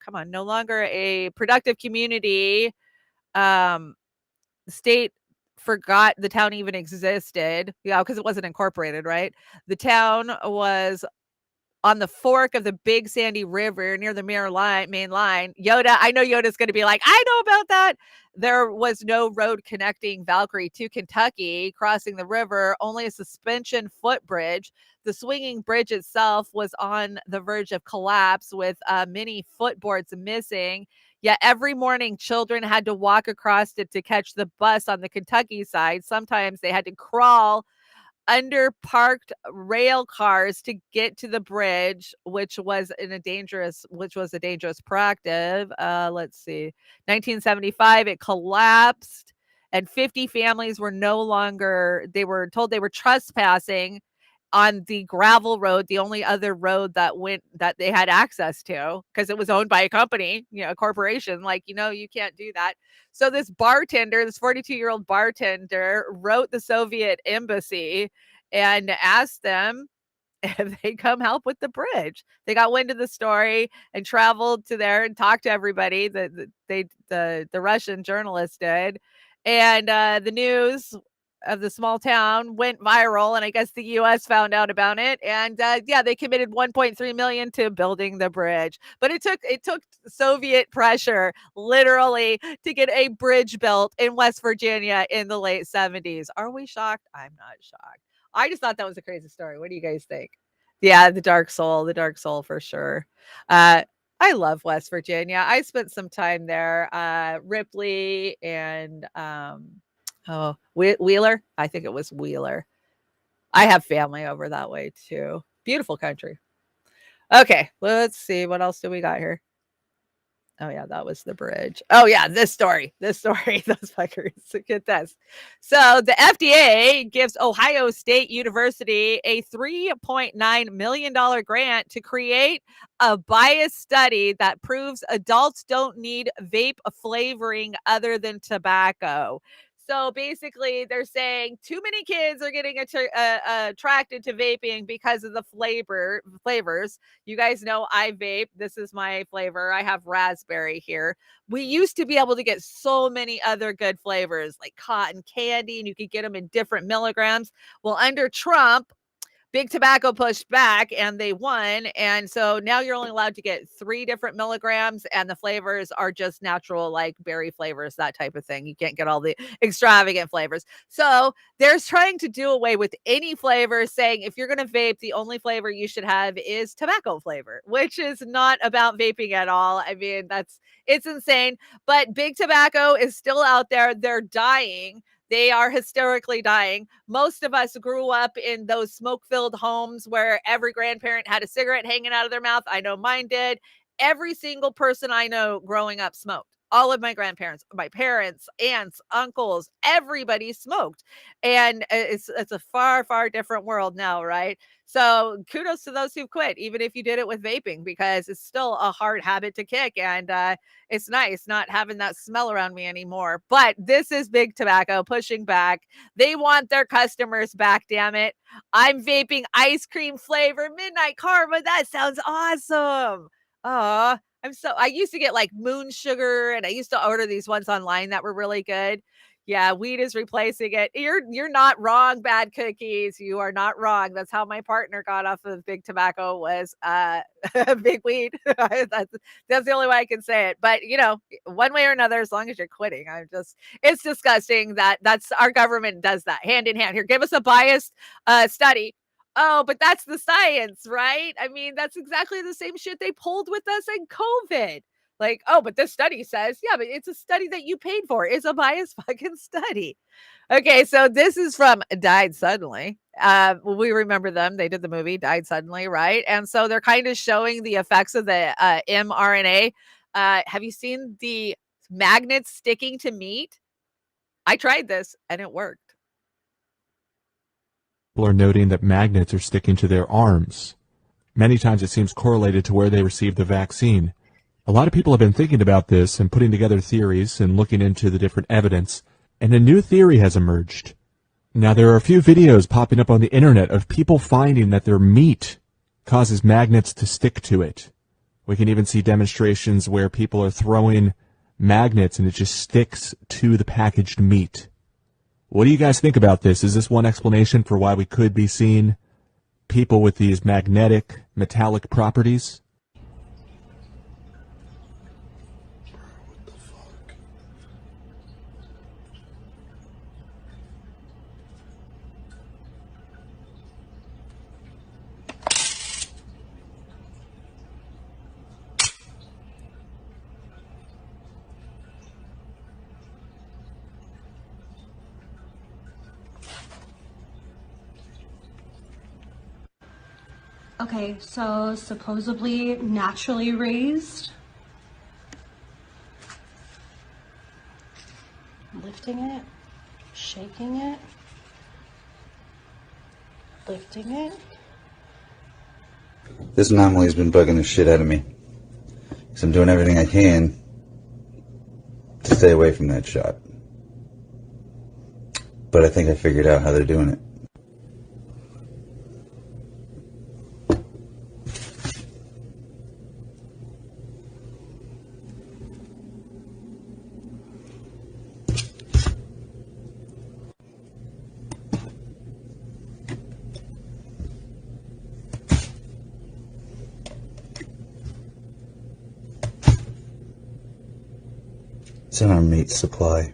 productive community. State forgot the town even existed. Yeah, because it wasn't incorporated, right? The town was on the fork of the Big Sandy River near the main line. Yoda, I know Yoda's going to be like, I know about that. There was no road connecting Valkyrie to Kentucky, crossing the river, only a suspension footbridge. The swinging bridge itself was on the verge of collapse with many footboards missing. Yet every morning, children had to walk across it to catch the bus on the Kentucky side. Sometimes they had to crawl under parked rail cars to get to the bridge, which was a dangerous practice. Let's see, 1975, it collapsed, and 50 families were no longer. They were told they were trespassing on the gravel road, the only other road that they had access to, because it was owned by a company, a corporation. Like, you can't do that. So this 42-year-old bartender wrote the Soviet embassy and asked them if they come help with the bridge. They got wind of the story and traveled to there and talked to everybody. The Russian journalist did, and the news of the small town went viral, and I guess the U.S. found out about it, and they committed $1.3 million to building the bridge. But it took Soviet pressure, literally, to get a bridge built in West Virginia in the late 70s. Are we shocked? I'm not shocked. I just thought that was a crazy story. What do you guys think? Yeah, the dark soul for sure. I love West Virginia. I spent some time there. Ripley and Wheeler. I think it was Wheeler. I have family over that way too. Beautiful country. Okay, let's see. What else do we got here? Oh yeah, that was the bridge. Oh yeah, this story, those fuckers. Get this. So the FDA gives Ohio State University a $3.9 million grant to create a bias study that proves adults don't need vape flavoring other than tobacco. So basically, they're saying too many kids are getting attracted to vaping because of the flavors. You guys know I vape. This is my flavor. I have raspberry here. We used to be able to get so many other good flavors like cotton candy, and you could get them in different milligrams. Well, under Trump, Big Tobacco pushed back and they won. And so now you're only allowed to get 3 different milligrams, and the flavors are just natural, like berry flavors, that type of thing. You can't get all the extravagant flavors. So they're trying to do away with any flavor, saying if you're going to vape, the only flavor you should have is tobacco flavor, which is not about vaping at all. I mean, it's insane. But Big Tobacco is still out there. They're dying. They are hysterically dying. Most of us grew up in those smoke-filled homes where every grandparent had a cigarette hanging out of their mouth. I know mine did. Every single person I know growing up smoked. All of my grandparents, my parents, aunts, uncles, everybody smoked. And it's a far, far different world now, right? So kudos to those who quit, even if you did it with vaping, because it's still a hard habit to kick. And it's nice not having that smell around me anymore. But this is Big Tobacco pushing back. They want their customers back, damn it. I'm vaping ice cream flavor Midnight Karma. That sounds awesome. I used to get like moon sugar, and I used to order these ones online that were really good. Yeah, weed is replacing it. You're not wrong, Bad Cookies. You are not wrong. That's how my partner got off of Big Tobacco, was big weed. that's the only way I can say it. But one way or another, as long as you're quitting, it's disgusting that's our government does that hand in hand. Here, give us a biased study. Oh, but that's the science, right? I mean, that's exactly the same shit they pulled with us in COVID. Like, oh, but this study says, yeah, but it's a study that you paid for. It's a biased fucking study. Okay, so this is from Died Suddenly. We remember them. They did the movie Died Suddenly, right? And so they're kind of showing the effects of the mRNA. Have you seen the magnets sticking to meat? I tried this and it worked. People are noting that magnets are sticking to their arms. Many times it seems correlated to where they received the vaccine. A lot of people have been thinking about this and putting together theories and looking into the different evidence, and a new theory has emerged. Now, there are a few videos popping up on the internet of people finding that their meat causes magnets to stick to it. We can even see demonstrations where people are throwing magnets and it just sticks to the packaged meat. What do you guys think about this? Is this one explanation for why we could be seeing people with these magnetic, metallic properties? Okay, so supposedly naturally raised. Lifting it, shaking it, lifting it. This anomaly's been bugging the shit out of me. So I'm doing everything I can to stay away from that shot. But I think I figured out how they're doing it. It's in our meat supply.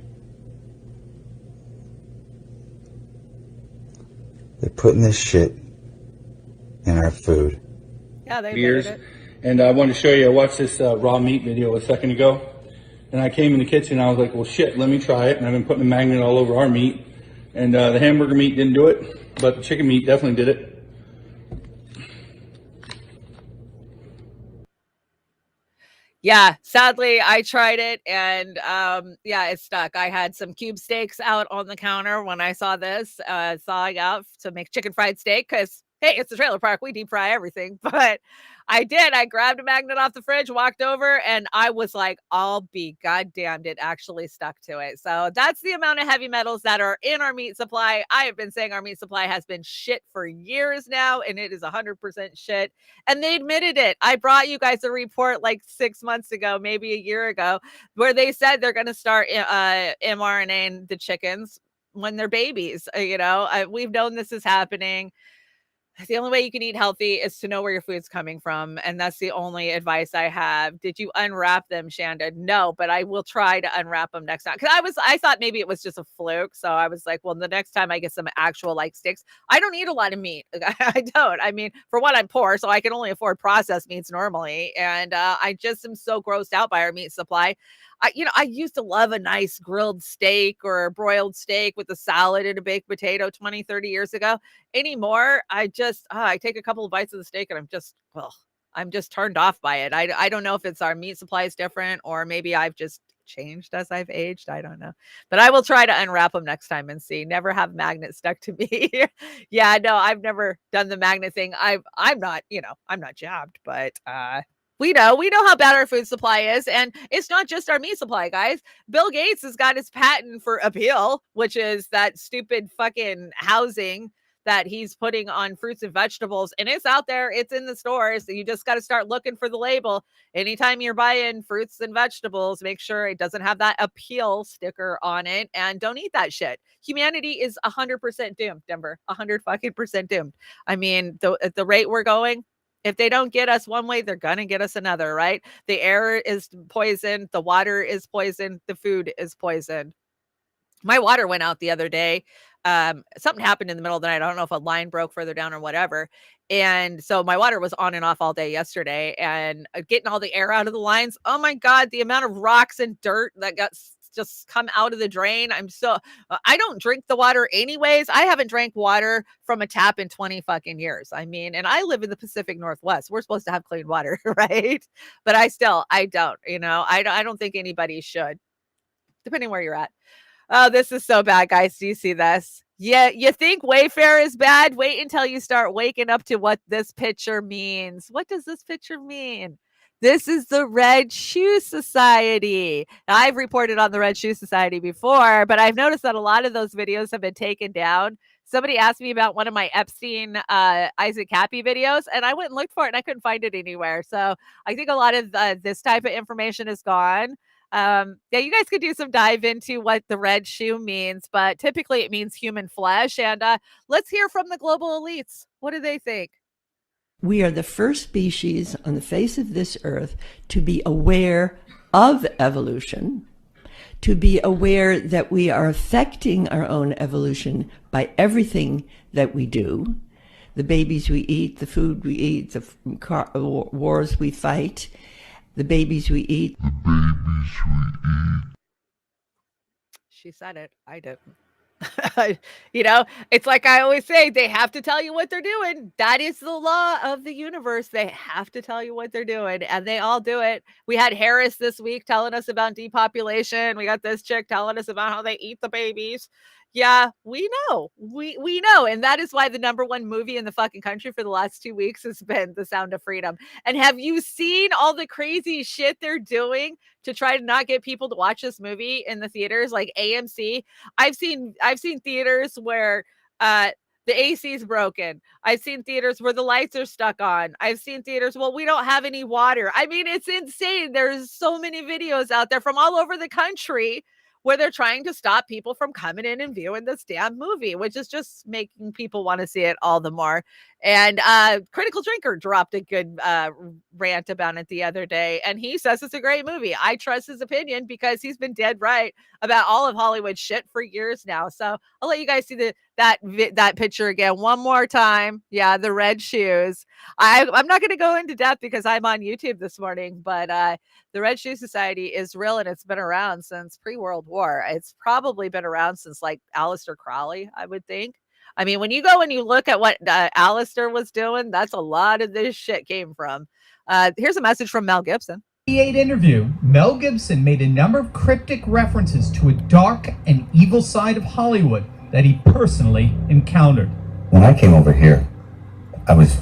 They're putting this shit in our food. Yeah, they years. did it. And I wanted to show you, I watched this raw meat video a second ago. And I came in the kitchen and I was like, well shit, let me try it. And I've been putting a magnet all over our meat. And the hamburger meat didn't do it, but the chicken meat definitely did it. Yeah, sadly, I tried it and yeah, it stuck. I had some cube steaks out on the counter when I saw this, thawing out to make chicken fried steak because, hey, it's the trailer park. We deep fry everything. But I did. I grabbed a magnet off the fridge, walked over, and I was like, I'll be goddamned. It actually stuck to it. So that's the amount of heavy metals that are in our meat supply. I have been saying our meat supply has been shit for years now, and it is 100% shit. And they admitted it. I brought you guys a report like 6 months ago, maybe a year ago, where they said they're going to start mRNAing the chickens when they're babies. We've known this is happening. The only way you can eat healthy is to know where your food's coming from. And that's the only advice I have. Did you unwrap them, Chanda? No, but I will try to unwrap them next time. Cause I thought maybe it was just a fluke. So I was like, well, the next time I get some actual like sticks, I don't eat a lot of meat. I don't. I mean, for one, I'm poor, so I can only afford processed meats normally. And I just am so grossed out by our meat supply. I used to love a nice grilled steak or a broiled steak with a salad and a baked potato 20, 30 years ago. Anymore, I take a couple of bites of the steak and I'm just turned off by it. I don't know if it's our meat supply is different or maybe I've just changed as I've aged. I don't know, but I will try to unwrap them next time and see. Never have magnets stuck to me. Yeah, no, I've never done the magnet thing. I'm not jabbed, but we know how bad our food supply is. And it's not just our meat supply, guys. Bill Gates has got his patent for appeal, which is that stupid fucking housing that he's putting on fruits and vegetables. And it's out there. It's in the stores. You just got to start looking for the label. Anytime you're buying fruits and vegetables, make sure it doesn't have that appeal sticker on it. And don't eat that shit. Humanity is 100% doomed, Denver. 100% doomed. I mean, at the rate we're going, if they don't get us one way, they're going to get us another, right? The air is poison. The water is poison. The food is poison. My water went out the other day. Something happened in the middle of the night. I don't know if a line broke further down or whatever. And so my water was on and off all day yesterday and getting all the air out of the lines. Oh my God, the amount of rocks and dirt that got just come out of the drain. I don't drink the water anyways. I haven't drank water from a tap in 20 fucking years. I mean, and I live in the Pacific Northwest. We're supposed to have clean water, right? But I don't, I don't think anybody should, depending where you're at. Oh, this is so bad, guys. Do you see this? Yeah, you think Wayfair is bad? Wait until you start waking up to what this picture means. What does this picture mean? This is the Red Shoe Society. Now, I've reported on the Red Shoe Society before, but I've noticed that a lot of those videos have been taken down. Somebody asked me about one of my Epstein Isaac Cappy videos, and I went and looked for it, and I couldn't find it anywhere. So I think a lot of this type of information is gone. Yeah, you guys could do some dive into what the red shoe means, but typically it means human flesh. And let's hear from the global elites. What do they think? We are the first species on the face of this earth to be aware of evolution, to be aware that we are affecting our own evolution by everything that we do. The babies we eat, the food we eat, the wars we fight, the babies we eat. She said it. I didn't. You know, it's like I always say, they have to tell you what they're doing. That is the law of the universe. They have to tell you what they're doing, and they all do it. We had Harris this week telling us about depopulation. We got this chick telling us about how they eat the babies. Yeah, we know. We know. And that is why the #1 movie in the fucking country for the last 2 weeks has been The Sound of Freedom. And have you seen all the crazy shit they're doing to try to not get people to watch this movie in the theaters, like AMC? I've seen theaters where the AC is broken. I've seen theaters where the lights are stuck on. I've seen theaters, well, we don't have any water. I mean, it's insane. There's so many videos out there from all over the country where they're trying to stop people from coming in and viewing this damn movie, which is just making people want to see it all the more. And Critical Drinker dropped a good rant about it the other day, and he says it's a great movie. I trust his opinion because he's been dead right about all of Hollywood shit for years now. So I'll let you guys see that picture again one more time. Yeah, the red shoes. I'm not going to go into depth because I'm on YouTube this morning, but the Red Shoe Society is real, and it's been around since pre-World War. It's probably been around since like Aleister Crowley, I would think. I mean, when you go and you look at what Aleister was doing, that's a lot of this shit came from. Here's a message from Mel Gibson. Interview, Mel Gibson made a number of cryptic references to a dark and evil side of Hollywood that he personally encountered. When I came over here, I was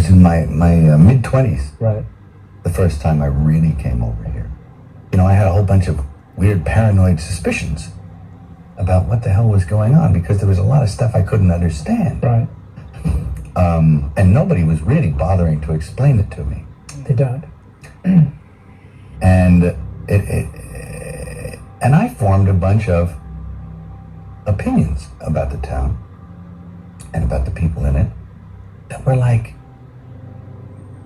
in my mid-20s. Right. The first time I really came over here. You know, I had a whole bunch of weird paranoid suspicions about what the hell was going on because there was a lot of stuff I couldn't understand. Right. And nobody was really bothering to explain it to me. They don't. And and I formed a bunch of opinions about the town and about the people in it that were like,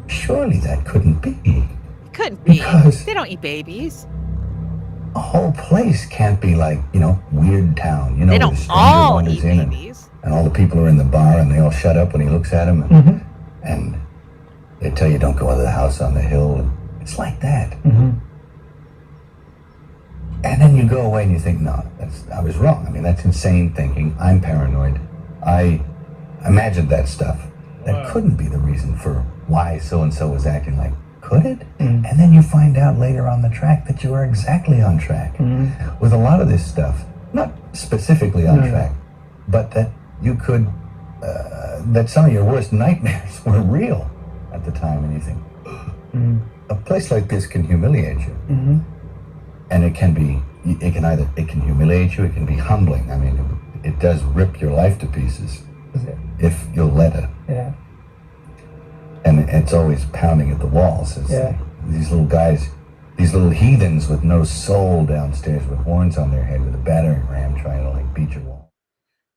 surely that couldn't be. Couldn't be. Because they don't eat babies. A whole place can't be like, you know, weird town. You know, they don't all eat babies. And all the people are in the bar and they all shut up when he looks at them. And they tell you don't go into the house on the hill. And it's like that. And then you go away and you think, no, I was wrong. I mean, that's insane thinking. I'm paranoid. I imagined that stuff. That couldn't be the reason for why so-and-so was acting like. Could it? And then you find out later on the track that you are exactly on track with a lot of this stuff. Not specifically on track, but that you could, that some of your worst nightmares were real at the time. And you think, a place like this can humiliate you. And it can humiliate you, it can be humbling. I mean, it does rip your life to pieces if you'll let it. Yeah. And it's always pounding at the walls. These little guys, these little heathens with no soul downstairs with horns on their head with a battering ram trying to like beat your wall.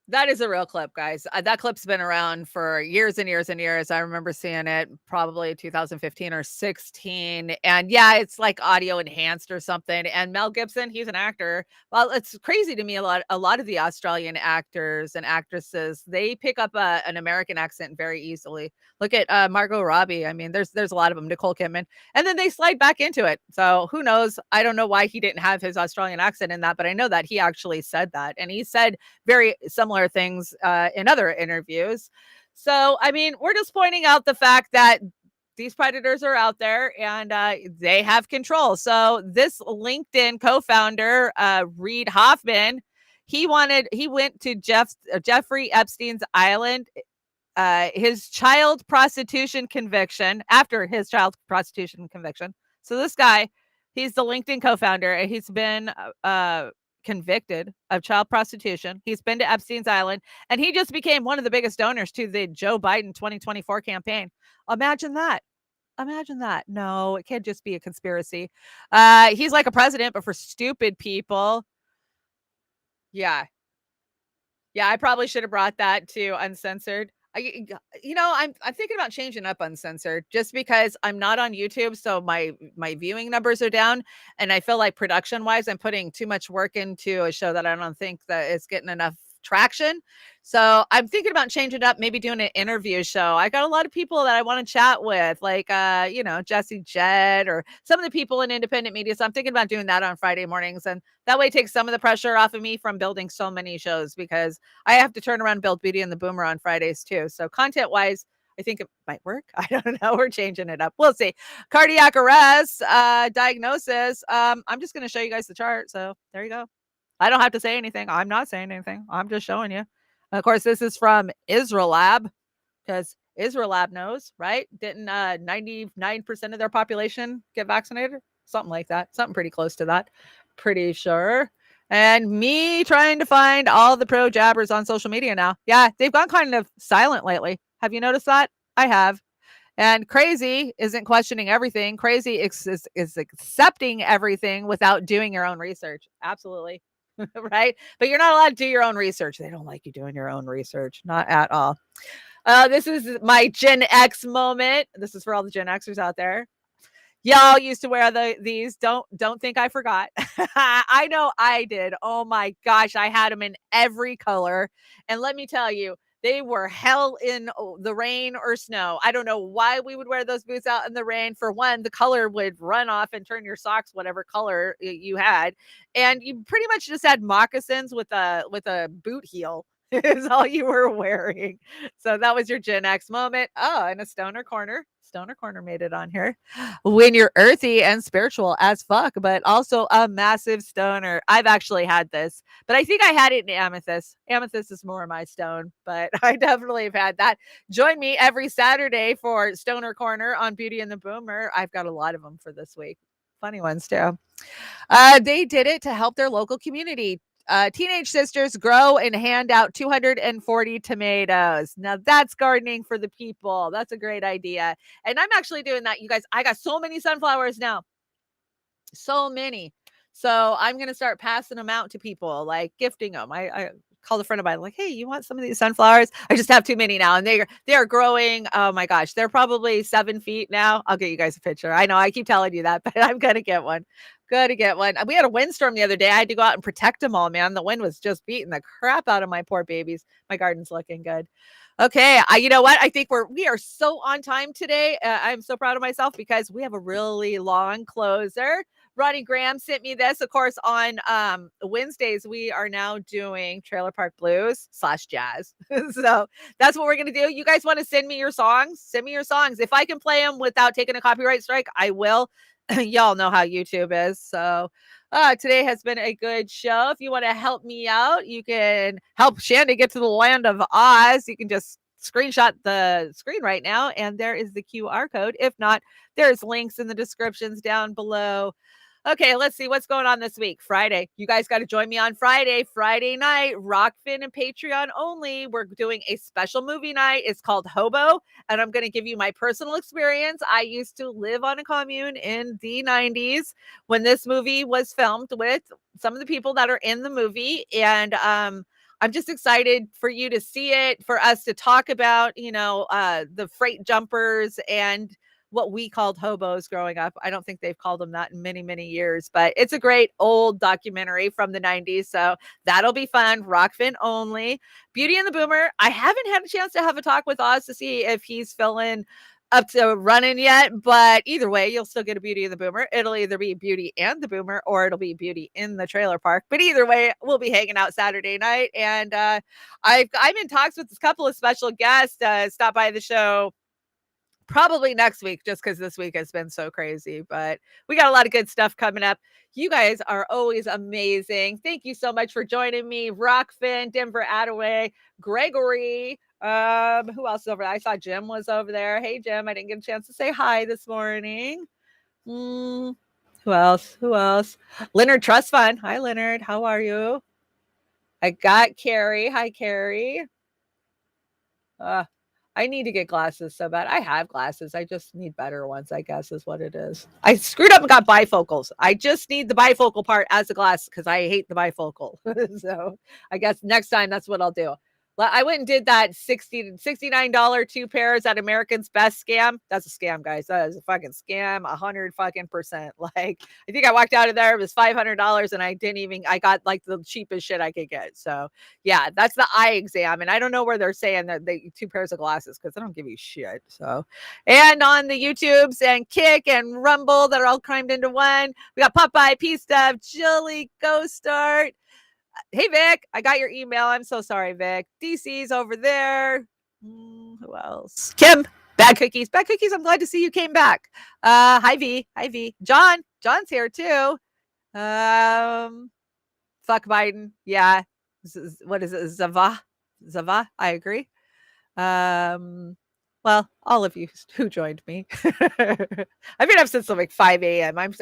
That is a real clip, guys. That clip's been around for years and years and years. I remember seeing it probably 2015 or 16. And yeah, it's like audio enhanced or something. And Mel Gibson, he's an actor. Well, it's crazy to me. A lot of the Australian actors and actresses, they pick up an American accent very easily. Look at Margot Robbie. I mean, there's a lot of them, Nicole Kidman, and then they slide back into it. So who knows? I don't know why he didn't have his Australian accent in that, but I know that he actually said that. And he said very similar things in other interviews. So, I mean, we're just pointing out the fact that these predators are out there and they have control. So this LinkedIn co-founder, Reid Hoffman, he went to Jeffrey Epstein's island, his child prostitution conviction, after his child prostitution conviction. So this guy, he's the LinkedIn co-founder, and he's been convicted of child prostitution. He's been to Epstein's Island, and he just became one of the biggest donors to the Joe Biden 2024 campaign. Imagine that. Imagine that. No, it can't just be a conspiracy. He's like a president, but for stupid people. Yeah. Yeah, I probably should have brought that to Uncensored. I'm thinking about changing up Uncensored just because I'm not on YouTube, so my viewing numbers are down, and I feel like production wise, I'm putting too much work into a show that I don't think that it's getting enough traction. So I'm thinking about changing it up, maybe doing an interview show. I got a lot of people that I want to chat with, like Jesse Jett or some of the people in independent media. So I'm thinking about doing that on Friday mornings, and that way it takes some of the pressure off of me from building so many shows because I have to turn around and build Beauty and the Boomer on Fridays too. So content wise, I think it might work. I don't know. We're changing it up. We'll see. Cardiac arrest, diagnosis. I'm just going to show you guys the chart. So there you go. I don't have to say anything. I'm not saying anything. I'm just showing you. Of course, this is from Israel Lab because Israel Lab knows, right? Didn't 99% of their population get vaccinated? Something like that. Something pretty close to that. Pretty sure. And me trying to find all the pro jabbers on social media now. Yeah, they've gone kind of silent lately. Have you noticed that? I have. And Crazy isn't questioning everything. Crazy is accepting everything without doing your own research. Absolutely. Right? But you're not allowed to do your own research. They don't like you doing your own research. Not at all. This is my Gen X moment. This is for all the Gen Xers out there. Y'all used to wear these. Don't think I forgot. I know I did. Oh my gosh, I had them in every color. And let me tell you, they were hell in the rain or snow. I don't know why we would wear those boots out in the rain. For one, the color would run off and turn your socks whatever color you had, and you pretty much just had moccasins with a boot heel. Is all you were wearing. So that was your Gen X moment. Oh, and a stoner corner. Stoner corner made it on here. When you're earthy and spiritual as fuck, but also a massive stoner. I've actually had this, but I think I had it in amethyst. Amethyst is more my stone, but I definitely have had that. Join me every Saturday for Stoner Corner on Beauty and the Boomer. I've got a lot of them for this week. Funny ones too. They did it to help their local community. Teenage sisters grow and hand out 240 tomatoes. Now that's gardening for the people. That's a great idea. And I'm actually doing that, you guys. I got so many sunflowers now. So many. So I'm going to start passing them out to people, like gifting them. I called a friend of mine, like, hey, you want some of these sunflowers? I just have too many now. And they're growing. Oh my gosh. They're probably 7 feet now. I'll get you guys a picture. I know I keep telling you that, but I'm going to get one. Good to get one. We had a windstorm the other day. I had to go out and protect them all, man. The wind was just beating the crap out of my poor babies. My garden's looking good. Okay. You know what? I think we are so on time today. I'm so proud of myself because we have a really long closer. Ronnie Graham sent me this. Of course, on Wednesdays, we are now doing Trailer Park Blues / jazz. So that's what we're going to do. You guys want to send me your songs? Send me your songs. If I can play them without taking a copyright strike, I will. Y'all know how YouTube is. So today has been a good show. If you want to help me out, you can help Chanda get to the land of Oz. You can just screenshot the screen right now, and there is the QR code. If not, there's links in the descriptions down below. Okay, let's see what's going on this week. Friday. You guys got to join me on Friday night, Rokfin and Patreon only. We're doing a special movie night. It's called Hobo, and I'm going to give you my personal experience. I used to live on a commune in the 90s when this movie was filmed with some of the people that are in the movie, and I'm just excited for you to see it, for us to talk about, the freight jumpers and what we called hobos growing up. I don't think they've called them that in many, many years, but it's a great old documentary from the 90s. So that'll be fun. Rokfin only. Beauty and the Boomer. I haven't had a chance to have a talk with Oz to see if he's feeling up to running yet, but either way, you'll still get a Beauty and the Boomer. It'll either be Beauty and the Boomer or it'll be Beauty in the Trailer Park. But either way, we'll be hanging out Saturday night. And I'm in talks with a couple of special guests stop by the show probably next week, just because this week has been so crazy, but we got a lot of good stuff coming up. You guys are always amazing. Thank you so much for joining me. Rokfin, Denver Attaway, Gregory. Who else is over there? I saw Jim was over there. Hey, Jim, I didn't get a chance to say hi this morning. Who else? Leonard Trust Fund. Hi, Leonard. How are you? I got Carrie. Hi, Carrie. I need to get glasses so bad. I have glasses. I just need better ones, I guess is what it is. I screwed up and got bifocals. I just need the bifocal part as a glass because I hate the bifocal. So I guess next time that's what I'll do. I went and did that $69 2 pairs at American's Best scam. That's a scam, guys. That is a fucking scam, 100%. Like, I think I walked out of there, it was $500, and I got like the cheapest shit I could get. So yeah, that's the eye exam. And I don't know where they're saying that they 2 pairs of glasses because I don't give you shit. So, and on the YouTubes and Kick and Rumble that are all crimed into one, we got Popeye, P-Stuff, Jilly, Go Start. Hey, Vic, I got your email. I'm so sorry, Vic. DC's over there. Who else? Kim, Bad Cookies. Bad Cookies, I'm glad to see you came back. Hi, V. Hi, V. John's here, too. Fuck Biden. Yeah. What is it? Zava? I agree. Well, all of you who joined me. I've been up since like 5 a.m. I'm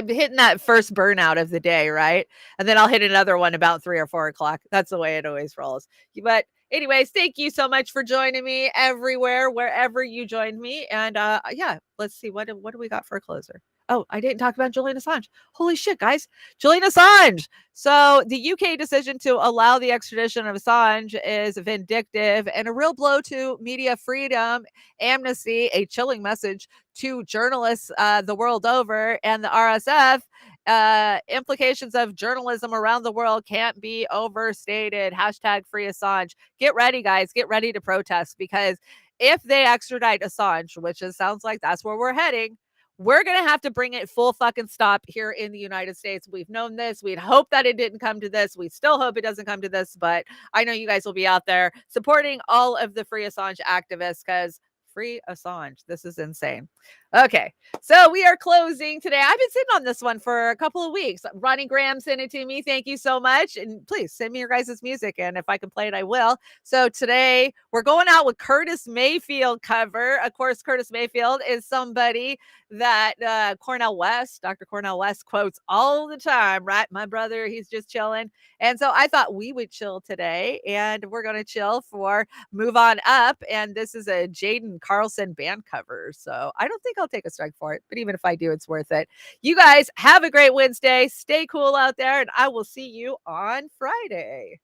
hitting that first burnout of the day, right? And then I'll hit another one about 3 or 4 o'clock. That's the way it always rolls. But anyways, thank you so much for joining me everywhere, wherever you joined me. And yeah, let's see. What do we got for a closer? Oh, I didn't talk about Julian Assange. Holy shit, guys. Julian Assange. So the UK decision to allow the extradition of Assange is vindictive and a real blow to media freedom, Amnesty, a chilling message to journalists the world over, and the RSF. Implications of journalism around the world can't be overstated. Hashtag free Assange. Get ready, guys. Get ready to protest, because if they extradite Assange, which it sounds like that's where we're heading, we're going to have to bring it full fucking stop here in the United States. We've known this. We'd hope that it didn't come to this. We still hope it doesn't come to this, but I know you guys will be out there supporting all of the free Assange activists, because free Assange. This is insane. Okay, so we are closing today. I've been sitting on this one for a couple of weeks. Ronnie Graham sent it to me. Thank you so much. And please send me your guys' music, and if I can play it, I will. So today we're going out with Curtis Mayfield cover. Of course, Curtis Mayfield is somebody that Dr. Cornel West quotes all the time, right? My brother, he's just chilling. And so I thought we would chill today, and we're going to chill for Move On Up. And this is a Jaden Carlson band cover. So I don't think I'll take a strike for it, but even if I do, it's worth it. You guys have a great Wednesday. Stay cool out there, and I will see you on Friday.